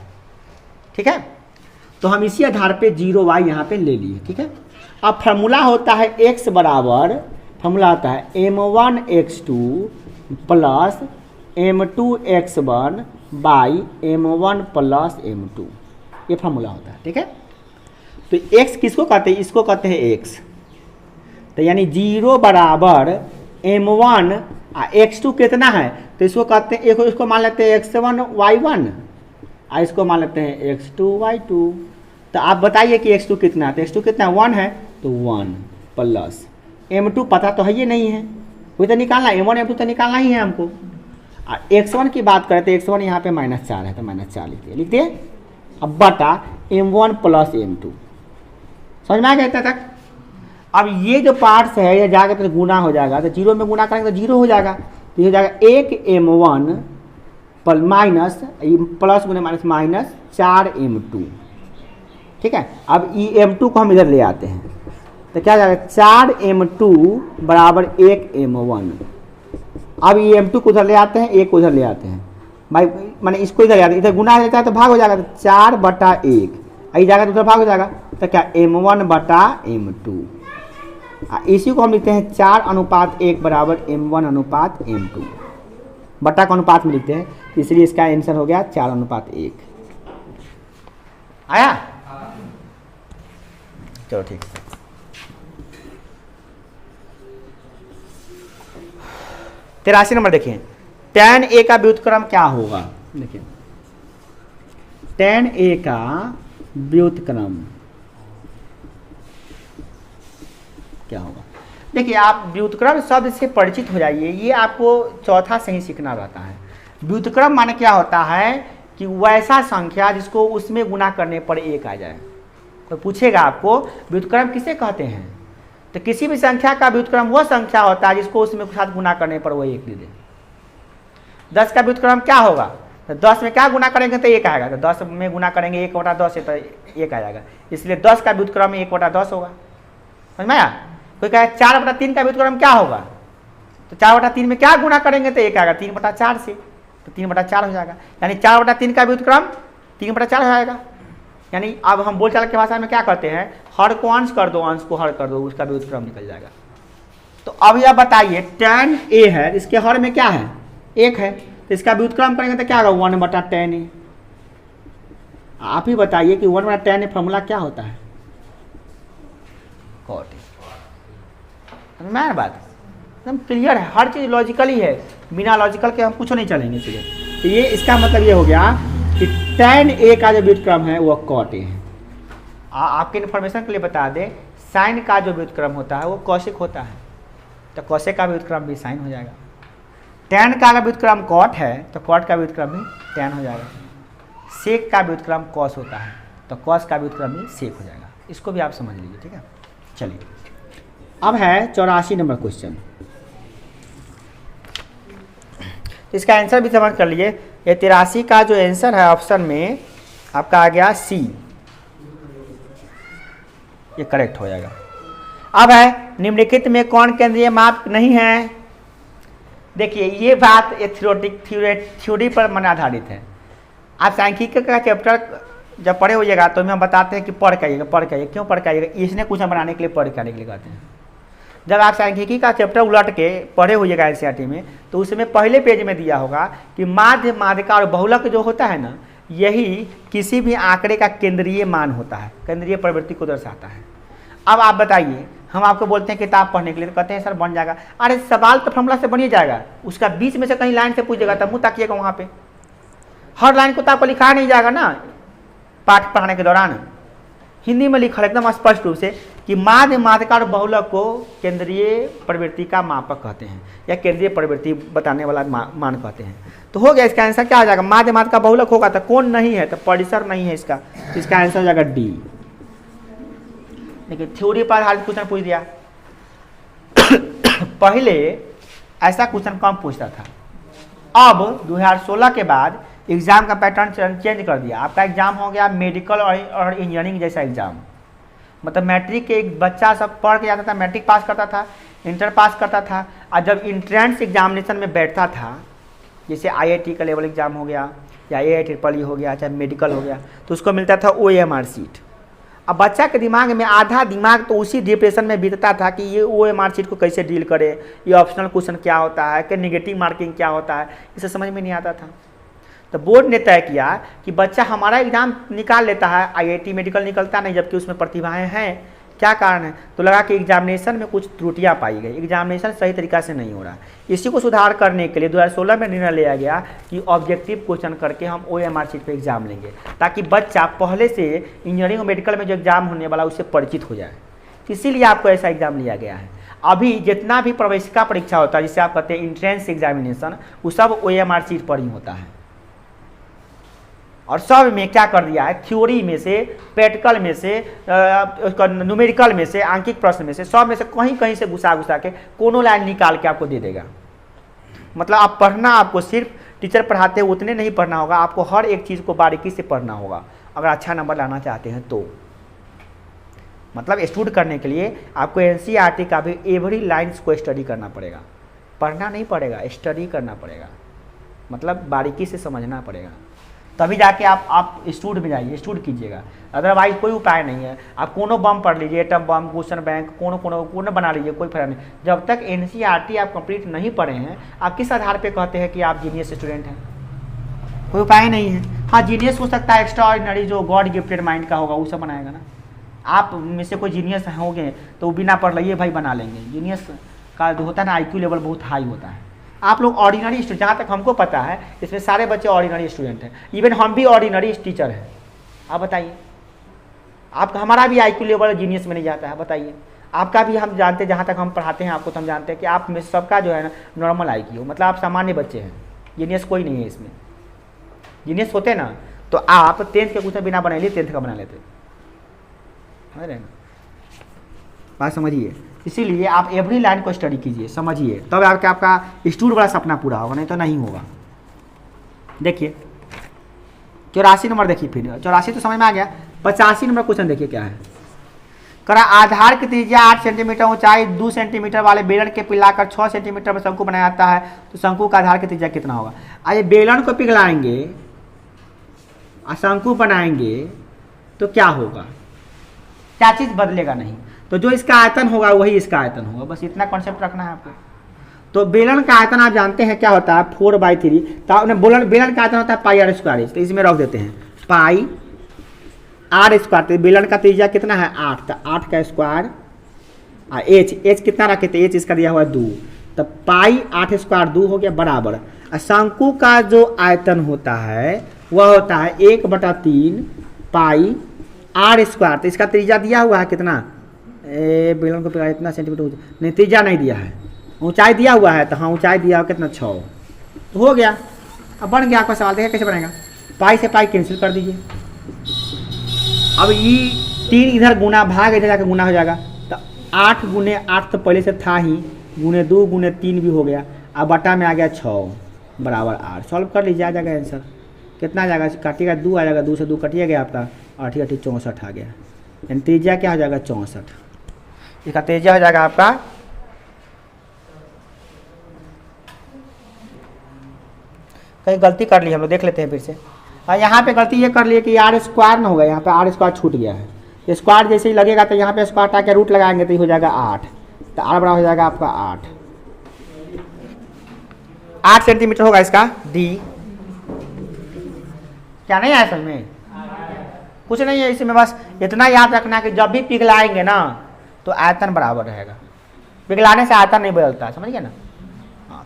ठीक है, तो हम इसी आधार पे 0y यहाँ पे ले लिए। ठीक है, अब फार्मूला होता है x बराबर, फार्मूला आता है m1x2 plus m2x1 by m1 plus m2, ये फार्मूला होता है। ठीक है, तो x किसको कहते हैं, इसको कहते हैं x, तो यानी 0 बराबर m1 x2 कितना है, तो इसको कहते हैं, इसको मान लेते हैं x1 y1 और इसको मान लेते हैं x2 y2। तो आप बताइए कि x2 कितना है, तो x2 कितना 1 है, तो 1 प्लस m2 पता तो है ये नहीं है, वही तो निकालना है, m1 m2 तो निकालना ही है हमको। और x1 की बात करें तो x1 यहाँ पे -4 है, तो -4 लिखते हैं। अब बटा m1 प्लस m2, समझ में आ गया इतना तक। अब ये जो पार्ट्स है ये जाकर तो गुना हो जाएगा, तो 0 में गुना करेंगे तो 0 हो जाएगा, तो ये हो जाएगा 1m1 माइनस प्लस गुना माइनस 4m2। ठीक है, अब m2 को हम इधर ले आते हैं, तो क्या हो जाएगा 4m2 बराबर 1m1। अब ये m2 को उधर ले आते हैं, 1 को उधर ले आते हैं, भाई मैंने इसको इधर ले आते हैं, इधर गुना लेता है तो भाग हो जाएगा, तो 4/1 आई जाएगा तो उधर भाग हो जाएगा, तो क्या m1/m2। इसी को हम लिखते हैं 4:1 बराबर m1/m2, बटा का अनुपात में लिखते हैं, इसलिए इसका आंसर हो गया 4:1। आया, चलो ठीक। 83 नंबर देखिए, tan a का व्युत्क्रम क्या होगा। देखिए tan a का व्युत्क्रम क्या होगा। देखिए आप व्युत्क्रम शब्द से परिचित हो जाइए, ये आपको चौथा से ही सीखना रहता है। व्युत्क्रम माने क्या होता है कि वैसा संख्या जिसको उसमें गुना करने पर 1 आ जाए। कोई पूछेगा आपको व्युत्क्रम किसे कहते हैं, तो किसी भी संख्या का व्युत्क्रम वह संख्या होता है जिसको उसमें साथ गुना करने पर वो 1 दे दे। 10 का व्युत्क्रम क्या होगा, तो 10 में क्या गुना करेंगे तो 1 आएगा, तो 10 में गुना करेंगे 1/10 से तो 1 आ जाएगा, इसलिए 10 का व्युत्क्रम 1/10 होगा। समझ में आया। कोई कहे 4/3 का व्युत्क्रम क्या होगा, तो 4/3 में क्या गुना करेंगे तो 1 आएगा, 3/4 से, तो 3/4 हो जाएगा, यानी 4/3 का व्युत्क्रम 3/4 हो जाएगा। यानी अब हम बोलचाल की भाषा में क्या करते हैं, हर को अंश कर दो, अंश को हर कर दो, उसका व्युत्क्रम निकल जाएगा। तो अब यह बताइए tan a है, इसके हर में क्या है 1 है, तो इसका व्युत्क्रम करेंगे तो क्या होगा 1/tan a। आप ही बताइए कि 1/tan a फॉर्मूला क्या होता है, cot a। मैं बात एकदम क्लियर है, हर चीज लॉजिकली है, बिना लॉजिकल के हम कुछ नहीं चलेंगे। चलिए तो ये इसका मतलब ये हो गया कि tan a का जो व्युत्क्रम है वो cot a है। आपके इन्फॉर्मेशन के लिए बता दें, साइन का जो व्युत्क्रम होता है वो कौशिक होता है, तो कौशिक का व्युत्क्रम भी साइन हो जाएगा। tan का अगर व्युत्क्रम cot है तो cot का व्युत्क्रम भी tan हो जाएगा। sec का व्युत्क्रम cos होता है तो cos का व्युत्क्रम भी sec हो जाएगा। इसको भी आप समझ लीजिए। ठीक है, चलिए अब है 84 नंबर क्वेश्चन। इसका आंसर भी समझ कर लीजिए। ये 83 का जो आंसर है ऑप्शन में आपका आ गया सी, ये करेक्ट हो जाएगा। अब है निम्नलिखित में कौन केंद्रीय माप नहीं है। देखिए ये बात ये थ्योरी पर मन आधारित है। आप सांख्यिकी का चैप्टर जब पढ़े होइएगा तो हम बताते हैं कि पढ़ के आइएगा, क्यों पढ़ के आइएगा, इसने कुछ बनाने के लिए पढ़ के आने के लिए कहते हैं। जब आप सांख्यिकी का चैप्टर उलट के पढ़े होइएगा एनसीईआरटी में, तो उसमें पहले पेज में दिया होगा कि माध्य, माध्यिका और बहुलक जो होता है ना, यही किसी भी आंकड़े का केंद्रीय मान होता है, केंद्रीय प्रवृत्ति को दर्शाता है। अब आप बताइए, हम आपको बोलते हैं किताब पढ़ने के लिए, तो कहते हैं सर बन जाएगा। अरे सवाल तो फॉर्मूला से बन ही जाएगा, उसका बीच में से कहीं लाइन से पूछेगा तब मुँह ताकिएगा, वहाँ पे हर लाइन को तो आपको लिखा नहीं जाएगा ना पाठ पढ़ाने के दौरान। हिंदी में लिखा एकदम स्पष्ट रूप से कि माध्य, माध्यिका और बहुलक को केंद्रीय प्रवृत्ति का मापक कहते हैं, या केंद्रीय प्रवृत्ति बताने वाला मान कहते हैं। तो हो गया, इसका आंसर क्या हो जाएगा, माध्य, माध्यिका, बहुलक होगा तो कौन नहीं है, तो परिसर नहीं है इसका, तो इसका आंसर हो जाएगा डी। देखिए थ्योरी पर आधारित क्वेश्चन पूछ दिया। पहले ऐसा क्वेश्चन कम पूछता था, अब 2016 के बाद एग्जाम का पैटर्न चेंज कर दिया। आपका एग्जाम हो गया मेडिकल और इंजीनियरिंग जैसा एग्जाम। मतलब मैट्रिक के एक बच्चा सब पढ़ के जाता था, मैट्रिक पास करता था, इंटर पास करता था, और जब इंट्रेंस एग्जामिनेशन में बैठता था, जैसे IIT का लेवल एग्ज़ाम हो गया या AIEEE हो गया, चाहे मेडिकल हो गया, तो उसको मिलता था OMR सीट। अब बच्चा के दिमाग में आधा दिमाग तो उसी डिप्रेशन में बीतता था कि ये OMR सीट को कैसे डील करे, ये ऑप्शनल क्वेश्चन क्या होता है, कि नेगेटिव मार्किंग क्या होता है, इसे समझ में नहीं आता था। तो बोर्ड ने तय किया कि बच्चा हमारा एग्ज़ाम निकाल लेता है, IIT मेडिकल निकलता नहीं, जबकि उसमें प्रतिभाएं हैं, क्या कारण है? तो लगा कि एग्जामिनेशन में कुछ त्रुटियां पाई गई, एग्जामिनेशन सही तरीका से नहीं हो रहा। इसी को सुधार करने के लिए 2016 में निर्णय लिया गया कि ऑब्जेक्टिव क्वेश्चन करके हम OMR सीट पे एग्जाम लेंगे, ताकि बच्चा पहले से इंजीनियरिंग और मेडिकल में जो एग्जाम होने वाला उससे परिचित हो जाए। इसीलिए आपको ऐसा एग्जाम लिया गया है। अभी जितना भी प्रवेशिका परीक्षा होता है, जिसे आप कहते हैं इंट्रेंस एग्जामिनेशन, वो सब OMR सीट पर ही होता है। और सब में क्या कर दिया है, थ्योरी में से, प्रैक्टिकल में से, न्यूमेरिकल में से, आंकिक प्रश्न में से, सब में से कहीं कहीं से घुसा के कोनो लाइन निकाल के आपको दे देगा। मतलब आप पढ़ना, आपको सिर्फ टीचर पढ़ाते हैं उतने नहीं पढ़ना होगा, आपको हर एक चीज़ को बारीकी से पढ़ना होगा अगर अच्छा नंबर लाना चाहते हैं तो। मतलब स्टूड करने के लिए आपको NCERT का भी एवरी लाइन्स को स्टडी करना पड़ेगा, पढ़ना नहीं पड़ेगा, स्टडी करना पड़ेगा, मतलब बारीकी से समझना पड़ेगा, तभी जाके आप स्टूड में जाइए, स्टूड कीजिएगा। अदरवाइज कोई उपाय नहीं है। आप कोनो बम पढ़ लीजिए, एटम बम, क्वेश्चन बैंक, कोनो बना लीजिए, कोई फायदा नहीं। जब तक NCERT आप कंप्लीट नहीं पढ़े हैं, आप किस आधार पे कहते हैं कि आप जीनियस स्टूडेंट हैं? कोई उपाय नहीं है। हाँ, जीनियस हो सकता है एक्स्ट्रा ऑर्डिनरी, जो गॉड गिफ्टेड माइंड का होगा वो सब बनाएगा ना। आप में से कोई जीनियस होंगे तो बिना पढ़ लिए भाई बना लेंगे। जीनियस का जो होता है ना, IQ लेवल बहुत हाई होता है। आप लोग ऑर्डिनरी स्टूडेंट, जहाँ तक हमको पता है इसमें सारे बच्चे ऑर्डिनरी स्टूडेंट हैं, इवन हम भी ऑर्डिनरी टीचर हैं। आप बताइए, आपका हमारा भी IQ लेवल जीनियस में नहीं जाता है, बताइए। आपका भी हम जानते हैं, जहाँ तक हम पढ़ाते हैं आपको, तो हम जानते हैं कि आप में सबका जो है ना नॉर्मल IQ, मतलब आप सामान्य बच्चे हैं, जीनियस कोई नहीं है इसमें। जीनियस होते ना तो आप 10th के क्वेश्चन बिना बना लिए 10th का बना लेते, समझ रहे हैं? बात समझिए। इसीलिए आप एवरी लाइन को स्टडी कीजिए, समझिए, तब आपका स्टूड वाला सपना पूरा होगा, नहीं तो नहीं होगा। देखिए 84 नंबर देखिए, फिर 84 तो समझ में आ गया। 85 नंबर क्वेश्चन देखिए क्या है। करा आधार की त्रिज्या 8 सेंटीमीटर, ऊंचाई 2 सेंटीमीटर वाले बेलन के पिघलाकर 6 सेंटीमीटर में शंकु बनाया जाता है, तो शंकु का आधार की त्रिज्या कितना होगा? आइए बेलन को पिघलाएंगे और शंकु बनाएंगे तो क्या होगा? क्या चीज़ बदलेगा? नहीं। तो जो इसका आयतन होगा वही इसका आयतन होगा, बस इतना कॉन्सेप्ट रखना है आपको। तो बेलन का आयतन आप जानते हैं क्या होता है, 4/3। तो बेलन का आयतन होता है पाई r², तो इसमें रख देते हैं पाई r²। तो बेलन का त्रिज्या कितना है? 8, तो 8 का स्क्वायर, एच कितना रखे थे? एच इसका दिया हुआ है 2, तो पाई 8² 2 हो गया बराबर। शंकु का जो आयतन होता है वह होता है 1/3 पाई r²। तो इसका त्रिज्या दिया हुआ है कितना? बेलन को पिघला इतना सेंटीमीटर, नहीं त्रिज्या नहीं दिया है, ऊंचाई दिया हुआ है। तो हाँ ऊंचाई दिया हुआ कितना? 6, तो हो गया। अब बन गया आपका सवाल। देखिए कैसे बनेगा, पाई से पाई कैंसिल कर दीजिए। अब ये 3 इधर गुना, भाग इधर जाकर गुना हो जाएगा, तो 8 × 8 तो पहले से था ही, × 2 × 3 भी हो गया। अब बटा में आ गया 6 बराबर 8। सॉल्व कर लीजिए, आ जाएगा आंसर। कितना आ जाएगा? काटिएगा 2 आ जाएगा, 2 से 2 कटिए गया आपका, 8 × 8 = 64 आ गया। यानी त्रिज्या क्या हो जाएगा? 64। इसका त्रिज्या हो जाएगा आपका कहीं गलती कर ली हम लोग, देख लेते हैं फिर से। हाँ, यहाँ पे गलती ये कर लिए कि r² ना होगा, यहाँ पे r² छूट गया है। स्क्वायर जैसे ही लगेगा तो यहाँ पे स्क्वायर हटा के रूट लगाएंगे तो ये हो जाएगा 8, तो r बराबर हो जाएगा आपका 8 सेंटीमीटर होगा इसका d। क्या नहीं आया समझ में? कुछ नहीं है इसमें, बस इतना याद रखना कि जब भी पिघलाएंगे ना तो आयतन बराबर रहेगा। पिघलाने से आयतन नहीं बदलता, समझ गए ना?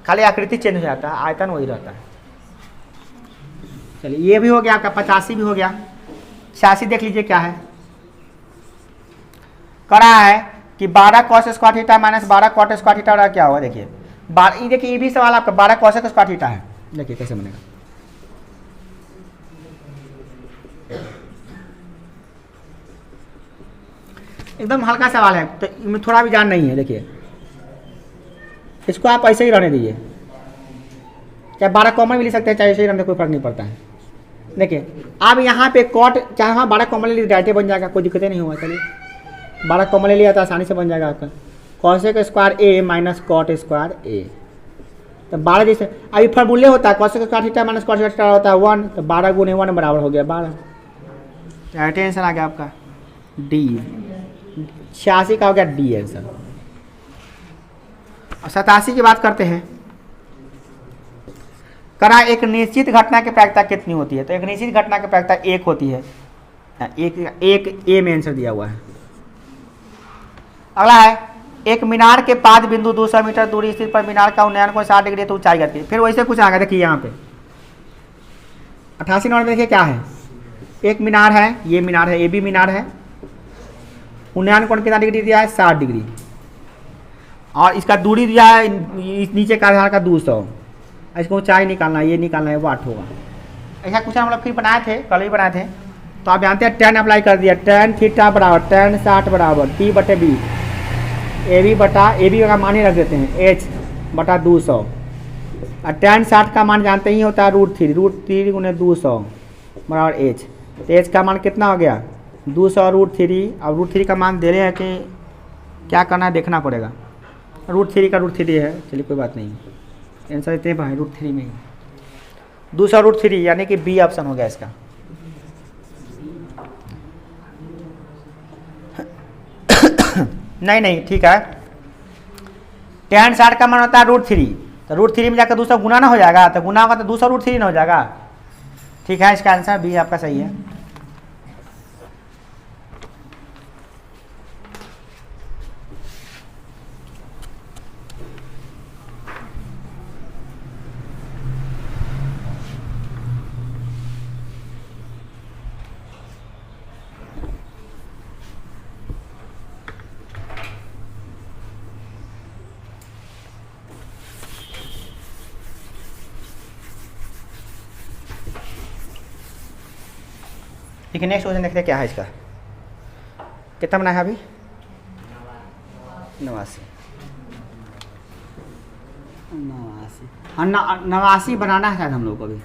खाली आकृति चेंज हो जाता है, आयतन वही रहता है। चलिए ये भी हो गया आपका, 85 भी हो गया। 86 देख लीजिए क्या है। करा है कि 12 cos² - 12 cot² क्या होगा? देखिए देखिए ये भी सवाल आपका 12 cos² है। देखिए कैसे बनेगा। एकदम हल्का सवाल है, तो इनमें थोड़ा भी जान नहीं है। देखिए इसको आप ऐसे ही रहने दीजिए, चाहे 12 कॉमन भी ले सकते हैं, चाहे ऐसे ही रहने, कोई फर्क नहीं पड़ता है। देखिए अब यहाँ पे कॉट, चाहे हाँ 12 कॉमन ले डायरेक्ट बन जाएगा, कोई दिक्कत नहीं होगा। चलिए 12 कॉमन ले लिया तो आसानी से बन जाएगा आपका cosec square A minus cot square A. तो 12 जैसे अभी फॉर्मूले होता है cosec square theta minus cot square theta होता है 1, तो 12 गुने 1 बराबर हो गया 12। राइट आंसर आ गया आपका डी, 86 का हो गया डी आंसर। और 87 की बात करते हैं। करा एक निश्चित घटना की प्रायिकता कितनी होती है? तो एक निश्चित घटना की प्रायिकता 1 होती है। एक ए में आंसर दिया हुआ है। अगला है एक मीनार के पाद बिंदु 200 मीटर दूरी स्थित पर मीनार का उन्नयन को 60 डिग्री तो ऊंचाई करती है। फिर वैसे कुछ आ गया, देखिए यहाँ पे 88 नंबर में देखिए क्या है, एक मीनार है, ये मीनार है, ये भी मीनार है, उन्नयन कोण कितना डिग्री दिया है 60 डिग्री, और इसका दूरी दिया है नीचे का आधार का 200, इसको ऊंचाई निकालना है, ये निकालना है, वो 8 होगा। ऐसा कुछ हम लोग फिर बनाए थे, कल ही बनाए थे। तो आप जानते हैं tan अप्लाई कर दिया, tan थीटा बराबर tan 60 बराबर T बटे बी, ए बी का मान ही रख देते हैं h बटा 200, और tan 60 का मान जानते ही होता है √3 गुने 200 बराबर h। तो h का मान कितना हो गया 200 √3, अब √3 का मान दे रहे हैं कि क्या करना है देखना पड़ेगा। √3 का √3 है, चलिए कोई बात नहीं, आंसर इतने पर है √3 में ही 200 √3 यानी कि बी ऑप्शन हो गया इसका। नहीं ठीक है, tan 60 का मान होता है √3, तो √3 में जाकर 200 गुना ना हो जाएगा, तो गुना होगा तो 200 √3 ना हो जाएगा। ठीक है, इसका आंसर बी आपका सही है। ठीक है, नेक्स्ट क्वेश्चन देखते हैं क्या है इसका। कितना बना है अभी 89। हाँ 89 बनाना है शायद हम लोग को अभी,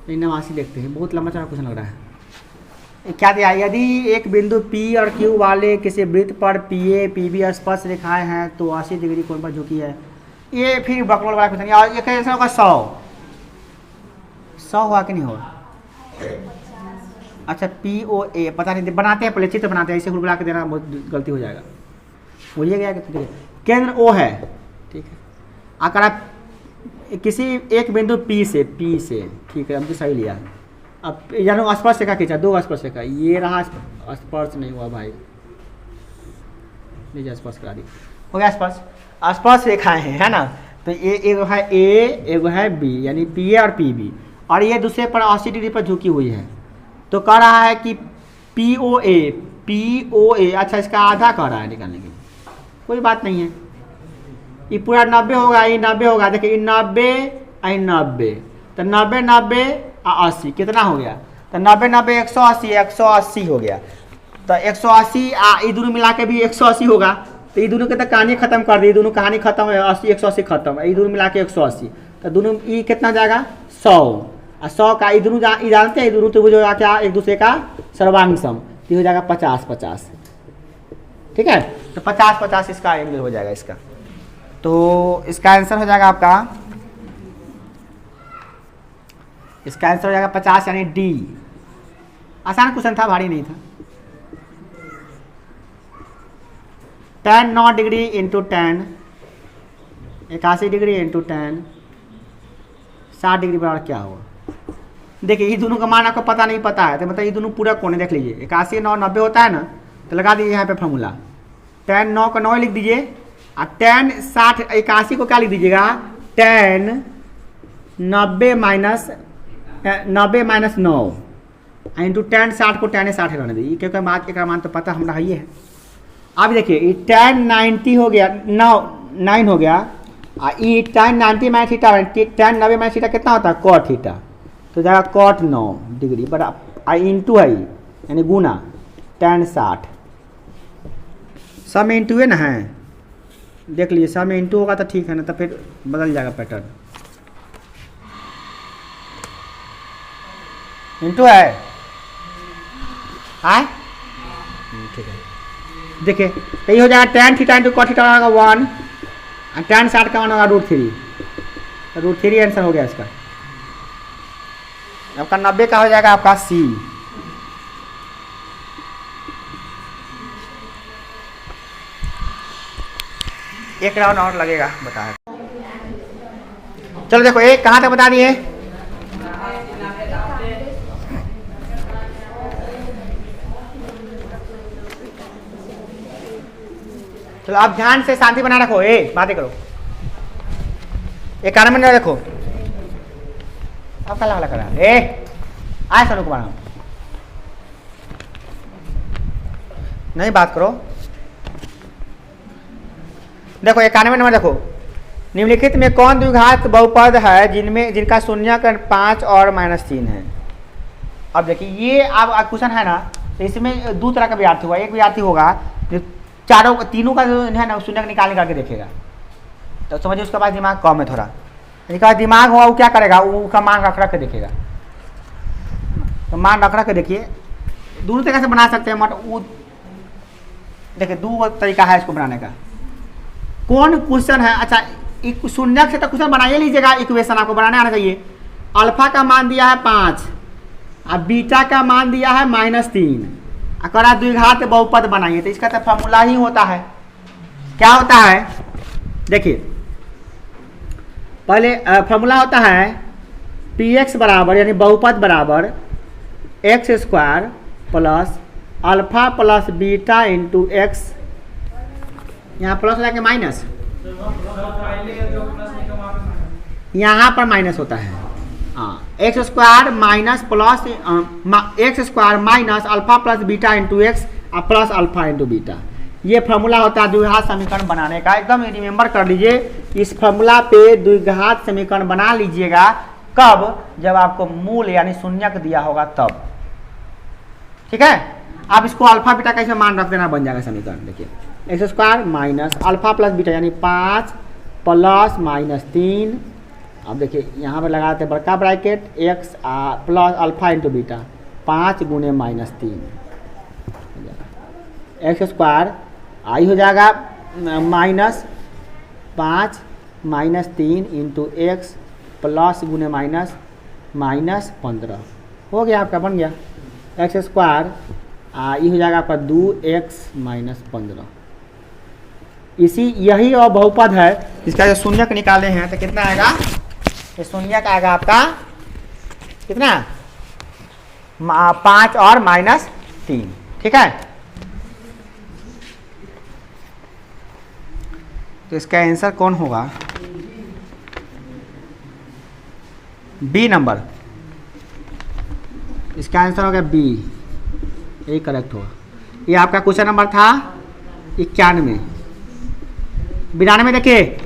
89 देखते हैं, बहुत लंबा चौड़ा क्वेश्चन लग रहा है। क्या दिया, यदि एक बिंदु P और Q वाले किसी वृत्त पर PA PB स्पर्श रेखाएं हैं तो 80 डिग्री कोण पर झुकी है। ये फिर बकलोल वाला क्वेश्चन, ये कैसे होगा 100 हुआ कि नहीं हुआ। अच्छा POA पता नहीं, बनाते हैं पहले चित्र बनाते हैं, ऐसे बुला के देना बहुत गलती हो जाएगा। बोलिए गया कि केंद्र O है, ठीक है, अगर आप किसी एक बिंदु P से ठीक है, हमको सही लिया। अब यानी स्पर्श रेखा खींचा, 2 स्पर्श रेखा, ये रहा स्पर्श नहीं हुआ भाई, लीजिए स्पर्श करा दी, हो गया स्पर्श रेखाएं हैं, है ना। तो ये एगो है A एगो है B, यानी PA और PB, और ये दूसरे पर 80 डिग्री पर झुकी हुई है। तो कह रहा है कि POA, अच्छा इसका आधा कह रहा है निकालने के लिए, कोई बात नहीं है, ये पूरा 90 होगा, ये 90 होगा, देखिए 90 तो 90 और 80 कितना हो गया, तो 90 180 हो गया। तो 180 ये दोनों मिला के भी 180 होगा, तो ये दोनों के तो कहानी खत्म कर दी, दोनों कहानी खत्म है, 80 180 खत्म, ये दोनों मिला के 180, तो दोनों ये कितना जाएगा 100, और 100 का ये दोनों जानते हैं, ये दोनों त्रिभुज होगा क्या एक दूसरे का सर्वांग सम, तो हो जाएगा 50-50, ठीक है। तो 50-50 इसका एंगल हो जाएगा इसका। तो इसका आंसर हो जाएगा आपका, इसका आंसर हो जाएगा 50 यानी डी। आसान क्वेश्चन था, भारी नहीं था। tan 9 degree into tan 81 degree into tan 60 degree बराबर क्या होगा। देखिए ये दोनों का मान आपको पता नहीं पता है, तो मतलब ये दोनों पूरा कोने देख लीजिए, 81 9 90 होता है ना, तो लगा दीजिए यहाँ पे फॉर्मूला, tan 9 का 9 लिख दीजिए, और tan 60 81 को क्या लिख दीजिएगा, tan 90 माइनस 9 इंटू tan 60 को tan 60 रहने दीजिए, क्योंकि बात का मान तो पता हमारा ये है। अब देखिए ये tan 90 हो गया, 9 हो गया, ये tan 90 minus theta, tan 90 minus theta कितना होता है cot थीटा, तो जाएगा cot 9 डिग्री बराबर इंटू है यानी गुना tan 60, सब में इंटू है ना, है देख लीजिए, सब में इंटू होगा तो ठीक है ना, तो फिर बदल जाएगा पैटर्न, इंटू है ठीक है। देखिए तो ये हो जाएगा tan theta into cot theta होगा 1 और tan 60 का मान होगा √3, √3 आंसर हो गया इसका। आपका 90 का हो जाएगा आपका C। एक राउंड और लगेगा बता। चलो देखो एक कहाँ तक बता दिए, चलो आप ध्यान से शांति बना रखो, बातें करो। 91 में देखो अब कल वाला करा आए सनु कुमार नहीं बात करो। देखो 91 नंबर देखो, निम्नलिखित में कौन द्विघात बहुपद है जिनका शून्यकरण 5 और -3 है। अब देखिए ये अब क्वेश्चन है ना, तो इसमें दो तरह का विद्यार्थी होगा। एक विद्यार्थी होगा जो तीनों का जो है ना शून्य निकाल के देखेगा, तो समझिए उसके पास दिमाग कम है थोड़ा। जिसका दिमाग होगा वो क्या करेगा, वो उसका मान रख के देखेगा। तो मान रख के देखिए दोनों तरीके से बना सकते हैं। वो देखिए दो तरीका है इसको बनाने का। कौन क्वेश्चन है, अच्छा एक शून्य से तो क्वेश्चन बनाइए लीजिएगा। इक्वेशन आपको बनाने आना चाहिए। अल्फा का मान दिया है 5 और बीटा का मान दिया है -3, अगर आप द्विघात बहुपद बनाइए तो इसका तो फॉर्मूला ही होता है। क्या होता है देखिए, पहले फॉर्मूला होता है px बराबर यानी बहुपद बराबर x² plus alpha plus beta into x, यहाँ प्लस लगा के माइनस, यहाँ पर माइनस होता है। x² minus plus x² minus alpha plus beta into x और प्लस अल्फा इंटू बीटा, ये फॉर्मूला होता है द्विघात समीकरण बनाने का। एकदम रिमेंबर कर लीजिए, इस फॉर्मूला पे द्विघात समीकरण बना लीजिएगा। कब, जब आपको मूल यानी शून्यक दिया होगा तब। ठीक है, आप इसको अल्फा बीटा कैसे मान रख देना, बन जाएगा समीकरण। देखिए x² minus alpha plus beta यानी 5 प्लस -3। अब देखिए यहाँ पर लगाते हैं बड़का bracket x plus alpha into beta 5 गुने -3, x² आई हो जाएगा -5 -3 इंटू एक्स प्लस गुने माइनस -15 हो गया आपका, बन गया x²। ये हो जाएगा आपका 2x - 15। यही और बहुपद है जिसका जो शून्यक निकाले हैं, तो कितना आएगा, ये शून्यक आएगा आपका कितना 5 और -3। ठीक है, तो इसका आंसर कौन होगा, बी नंबर। इसका आंसर होगा बी, यही करेक्ट होगा। ये आपका क्वेश्चन नंबर था 91। 92 देखिए,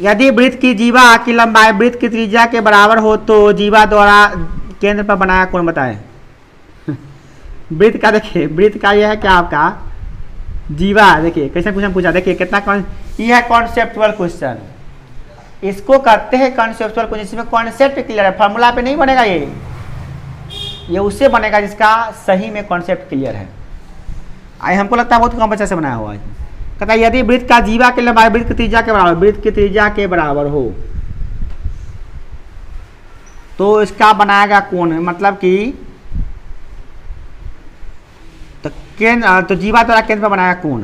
यदि वृत्त की जीवा की लंबाई वृत्त की त्रिज्या के बराबर हो तो जीवा द्वारा केंद्र पर बनाया कोण बताए। वृत्त का देखिए, वृत्त का यह है क्या आपका जीवा। देखिए कैसे क्वेश्चन पूछा, देखिए कितना ये है कॉन्सेप्चुअल क्वेश्चन। इसको करते हैं कॉन्सेप्चुअल क्वेश्चन, इसमें कॉन्सेप्ट क्लियर है, फार्मूला पे नहीं बनेगा। ये उससे बनेगा जिसका सही में कॉन्सेप्ट क्लियर है। आई हमको लगता है बहुत कम बच्चे से बनाया हुआ है। कहता है यदि वृत्त का जीवा के लंबाई वृत्त की त्रिज्या के बराबर, वृत्त की त्रिज्या के बराबर हो तो इसका बनाएगा कोण, मतलब कि तो जीवा द्वारा केंद्र पर बनाया कोण,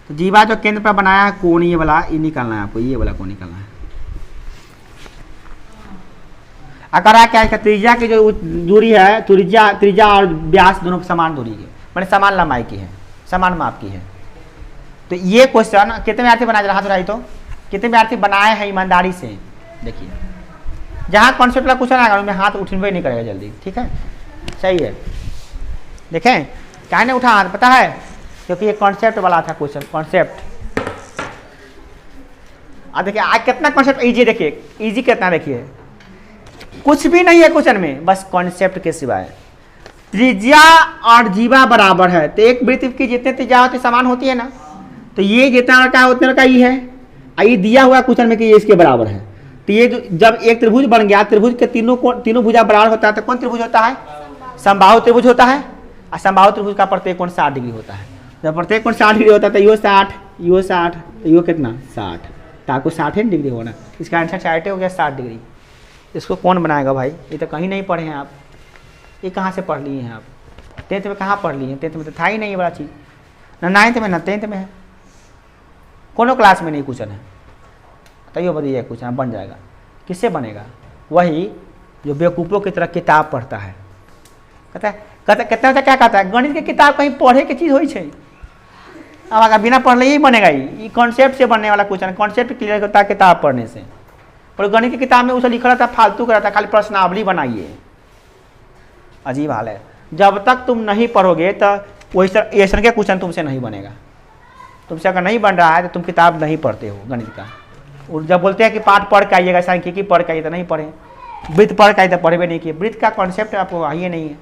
तो जीवा जो केंद्र पर बनाया कोण ये वाला, ये निकालना है आपको, ये वाला कोण निकालना है। अगर क्या है त्रिज्या की जो दूरी है, त्रिज्या और व्यास दोनों समान दूरी की, मैंने समान लंबाई की है, समान माप की है। तो ये क्वेश्चन कितने विद्यार्थी बनाए, हाथ उठाई तो कितने विद्यार्थी बनाए हैं ईमानदारी से। देखिए जहाँ कॉन्सेप्ट का क्वेश्चन आएगा उनमें हाथ उठने नहीं करेगा जल्दी। ठीक है, सही है। देखें क्या नहीं उठा हाथ, पता है क्योंकि ये कॉन्सेप्ट वाला था क्वेश्चन, कॉन्सेप्ट। अब देखिए आज कितना कॉन्सेप्ट इजी, देखिए इजी कितना, देखिए कुछ भी नहीं है क्वेश्चन में, बस कॉन्सेप्ट के सिवाय। त्रिज्या और जीवा बराबर है, तो एक वृत्त की जितने त्रिज्या होती समान होती है ना, तो ये जितना का उतना का ये है। ये दिया हुआ क्वेश्चन में कि ये इसके बराबर है, तो ये जब एक त्रिभुज बन गया, त्रिभुज के तीनों भुजा बराबर होता है, तो कौन त्रिभुज होता है, समबाहु त्रिभुज होता है। और समबाहु त्रिभुज का प्रत्येक कोण 60 डिग्री होता है। जब प्रत्येक कोण 60 डिग्री होता है तो यो 60, यो 60, तो यो कितना 60, तो आपको 60 डिग्री होना, इसका आंसर 60 हो गया 60 डिग्री। इसको कौन बनाएगा भाई, ये तो कहीं नहीं पढ़े हैं आप, ये कहाँ से पढ़ लिए हैं आप, 10th में कहाँ पढ़ लिए हैं, 10th में तो था ही नहीं ये बड़ा चीज़, ना 9th में ना 10th में है, कोनो क्लास में नहीं क्वेश्चन है। तो ये बताइए क्वेश्चन बन जाएगा, किससे बनेगा, वही जो बेवकूफ़ों की तरह किताब पढ़ता है। कहता क्या कहता है, गणित की किताब कहीं पढ़े की चीज़ हो छै, अब अगर बिना पढ़ ले ही बनेगा, ये कॉन्सेप्ट से बनने वाला क्वेश्चन, कॉन्सेप्ट क्लियर होता है किताब पढ़ने से। और गणित की किताब में उसे लिखा रहता है फालतू का रहता है, खाली प्रश्नावली बनाइए, अजीब हाल है। जब तक तुम नहीं पढ़ोगे तो वही ऐसा के क्वेश्चन तुमसे नहीं बनेगा, तुमसे अगर नहीं बन रहा है तो तुम किताब नहीं पढ़ते हो गणित का। और जब बोलते हैं कि पाठ पढ़ के आइएगा, सांख्यिकी पढ़ के आइए, तो नहीं पढ़े, वृत्त पढ़ के आइए तो पढ़े नहीं किए, वृत्त का कॉन्सेप्ट आपको आइए नहीं है,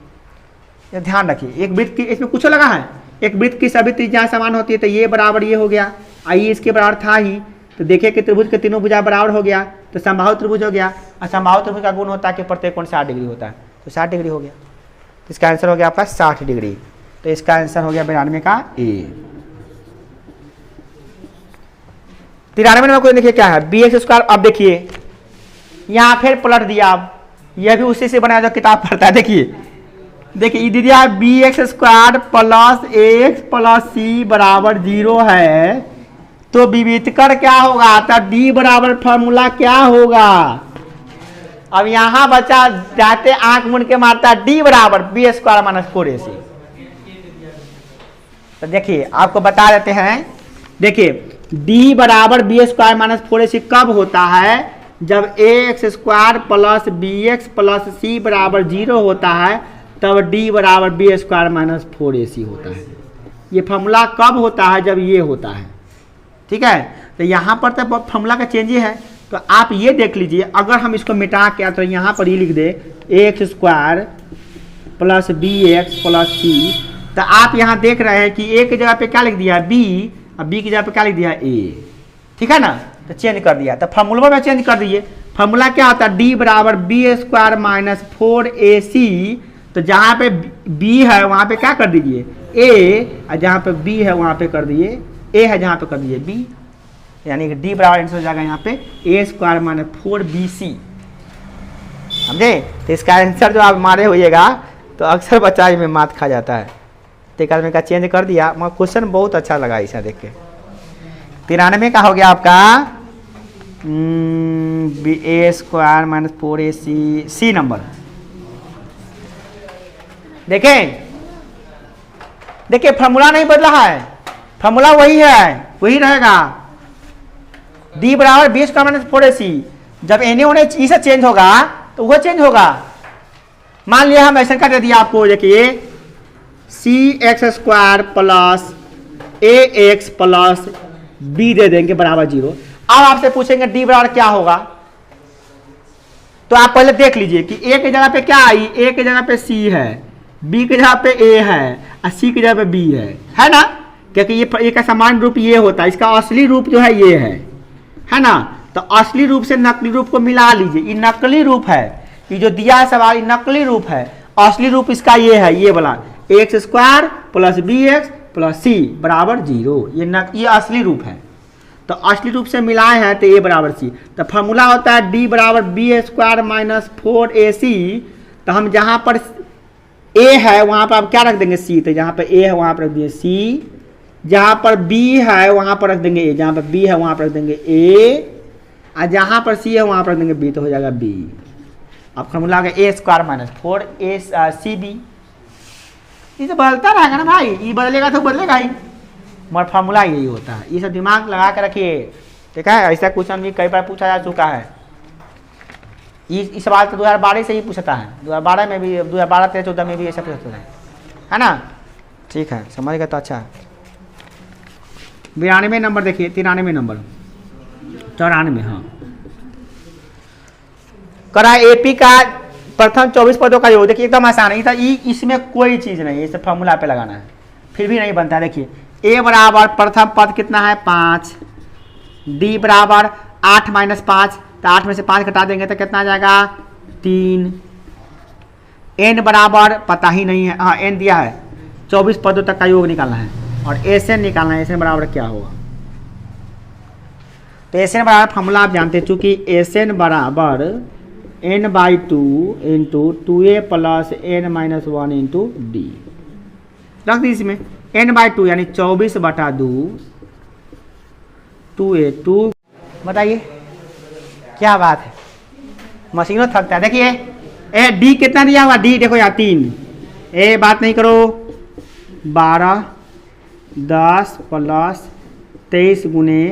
ये ध्यान रखिए। एक वृत्त की इसमें कुछ लगा है, एक वृत्त की सभी त्रिज्याएं समान होती है, तो ये बराबर ये हो गया, आइए इसके बराबर था ही, तो देखिए कि त्रिभुज के तीनों भुजा बराबर हो गया, तो समबाहु त्रिभुज हो गया, और समबाहु त्रिभुज का गुण होता है कि प्रत्येक कोण 60 डिग्री होता है, तो 60 डिग्री हो गया, तो इसका आंसर हो गया आपका 60 डिग्री। तो इसका आंसर हो गया 92 का ए। 93 नंबर को देखिए क्या है, bx स्क्वायर। अब देखिए यहाँ फिर पलट दिया, अब यह भी उसी से बनाया जो किताब पढ़ता है। देखिए ये दे दिया bx square plus X plus C बराबर 0 है, तो विविधकर क्या होगा, तो d बराबर फॉर्मूला क्या होगा। अब यहाँ बच्चा जाते आंख मुन के मारता है d बराबर बी स्क्वायर माइनस 4ac। तो देखिए आपको बता देते हैं, देखिए d बराबर बी स्क्वायर माइनस 4ac कब होता है, जब X square plus B X plus C बराबर 0 होता है, तब d बराबर बी स्क्वायर माइनस 4ac होता है। ये फॉर्मूला कब होता है, जब ये होता है, ठीक है। तो यहाँ पर तो फॉर्मूला का चेंज ही है, तो आप ये देख लीजिए, अगर हम इसको मिटा के तो यहाँ पर ये लिख दे X square plus B X plus C, तो आप यहाँ देख रहे हैं कि ए की जगह पे क्या लिख दिया बी, और बी की जगह पे क्या लिख दिया ए, ठीक है ना। तो चेंज कर दिया, तो फॉर्मूला में चेंज कर दीजिए। फॉर्मूला क्या होता है, डी बराबर बी स्क्वायर माइनस 4ac, तो जहाँ पे बी है वहाँ पे क्या कर दीजिए ए, और जहाँ पे बी है वहाँ पे कर दिए ए है, जहाँ पे कर दीजिए बी, यानी कि डी बराबर आंसर हो जाएगा यहाँ पे ए स्क्वायर माइनस 4bc, समझे। तो इसका आंसर जो आप मारे होइएगा तो अक्सर बच्चा में मात खा जाता है, तो एक आदमी का चेंज कर दिया, मगर क्वेश्चन बहुत अच्छा लगा इसे देख के। 93 का हो गया आपका A square minus 4ac, C number. देखिए फॉर्मूला नहीं बदला है, फॉर्मूला वही है, वही रहेगा, d बराबर बी स्क्वायर माइनस 4ac। जब एने होने से चेंज होगा तो वह चेंज होगा। मान लिया हम ऐसा कर दिया आपको, देखिए सी एक्स स्क्वायर प्लस ए एक्स प्लस बी दे देंगे बराबर 0। अब आपसे पूछेंगे d बराबर क्या होगा, तो आप पहले देख लीजिए कि a की जगह पे क्या आई, a की जगह पे c है, b की जगह पे a है, और c की जगह पे b है ना, क्योंकि ये का समान रूप ये होता है, इसका असली रूप जो है ये है ना। तो असली रूप से नकली रूप को मिला लीजिए, ये नकली रूप है, ये जो दिया है सवाल ये नकली रूप है, असली रूप इसका ये है, ये वाला X square plus B X plus C बराबर 0, ये असली रूप है। तो असली रूप से मिलाए हैं तो ए बराबर सी, तो फॉर्मूला होता है डी बराबर बी स्क्वायर माइनस 4ac। तो हम जहाँ पर ए है वहाँ पर आप क्या रख देंगे सी, तो जहाँ पर ए है वहाँ पर रख देंगे सी, जहाँ पर बी है वहाँ पर रख देंगे ए, जहाँ पर बी है वहाँ पर रख देंगे ए, और जहाँ पर सी है वहाँ पर रख देंगे बी, तो हो जाएगा बी। अब फॉर्मूला आ गया ए स्क्वायर माइनस 4ac बी। ये तो बदलता रहेगा ना भाई, ये बदलेगा तो बदलेगा ही, मगर फॉर्मूला यही होता है, ये सब दिमाग लगा के रखिए, ठीक है। ऐसा क्वेश्चन भी कई बार पूछा जा चुका है, इस सवाल तो 2012 से ही पूछता है, 2012 में भी, 2012-13-14 में भी ऐसा पूछता है ना, ठीक है, समझ गए तो अच्छा है। 92 नंबर देखिए, 93 नंबर, 94, हाँ। करा एपी का प्रथम 24 पदों का योग, देखिए एकदम आसान है, इसमें कोई चीज़ नहीं है, इसे फॉर्मूला पे लगाना है, फिर भी नहीं बनता है। देखिए ए बराबर प्रथम पद कितना है 5, डी बराबर 8 माइनस 5, तो 8 में से 5 घटा देंगे तो कितना आ जाएगा 3, एन बराबर पता ही नहीं है, हाँ एन दिया है, 24 पदों तक का योग निकालना है और एसएन निकालना है। एसएन बराबर क्या होगा? तो एसएन बराबर फॉर्मूला आप जानते हैं, चूंकि एसएन बराबर n/2 into 2a plus n-1 into D. रख दी इसमें n/2 यानी 24/2 2a 2। बताइए क्या बात है, मशीनों थकता है। देखिए ए डी कितना दिया हुआ, डी देखो यहाँ 3, ए बात नहीं करो 12 10 प्लस 23 गुने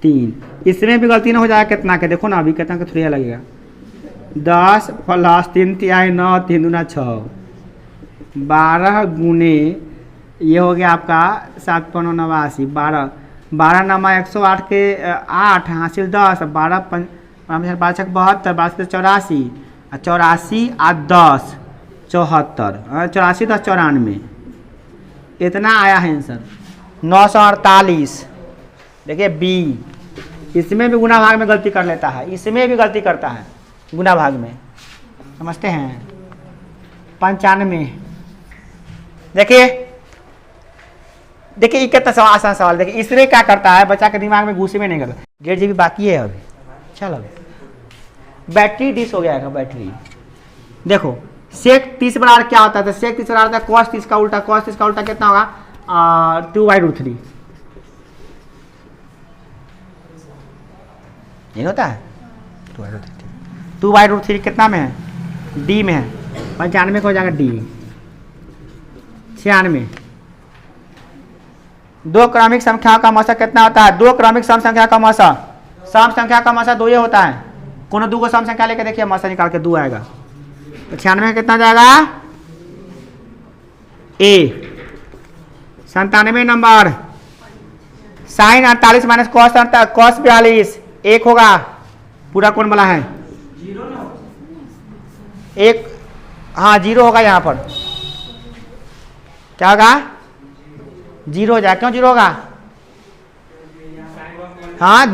3। इसमें भी गलती ना हो जाएगा कितना के, देखो ना अभी कितना का थोड़ा लगेगा 10 प्लस 3 तिहाई 9 3 दूना 6 12 गुने ये हो गया आपका 7 × 9 89 12 12 नमा 108 के 8 हासिल 10 12 5 72 12 84 84 और 10 74 84 10 94 इतना आया है आंसर 948। देखिए बी, इसमें भी गुना भाग में गलती कर लेता है, इसमें भी गलती करता है गुना भाग में, समझते हैं। 95। देखिए देखिए कितना आसान सवाल। देखिए इसमें क्या करता है, बच्चा के दिमाग में घुसे में नहीं करता। 1.5 GB बाकी है अभी। चलो बैटरी डिस हो गया है बैटरी। देखो सेक 30 बराबर क्या होता है, तो सेक 30 बराबर होता है cos 30 का उल्टा। cos 30 का उल्टा कितना होगा 2/√3 नहीं होता है 2/√3 कितना में है, डी में है। 95 को हो जाएगा डी। 96 दो क्रमिक संख्याओं का मौसा कितना होता है, दो क्रमिक सम संख्या का मौसा, सम संख्या का मौसा 2 ही होता है। कोनो दो को सम संख्या लेके देखिए मौसा निकाल के 2 आएगा। तो 96 में कितना जाएगा ए। 97 नंबर sin 48 माइनस cos 42 1 होगा, पूरा कौन वाला है 1, हाँ 0 होगा यहाँ पर। क्या होगा 0 हो जाएगा, क्यों 0 होगा, हाँ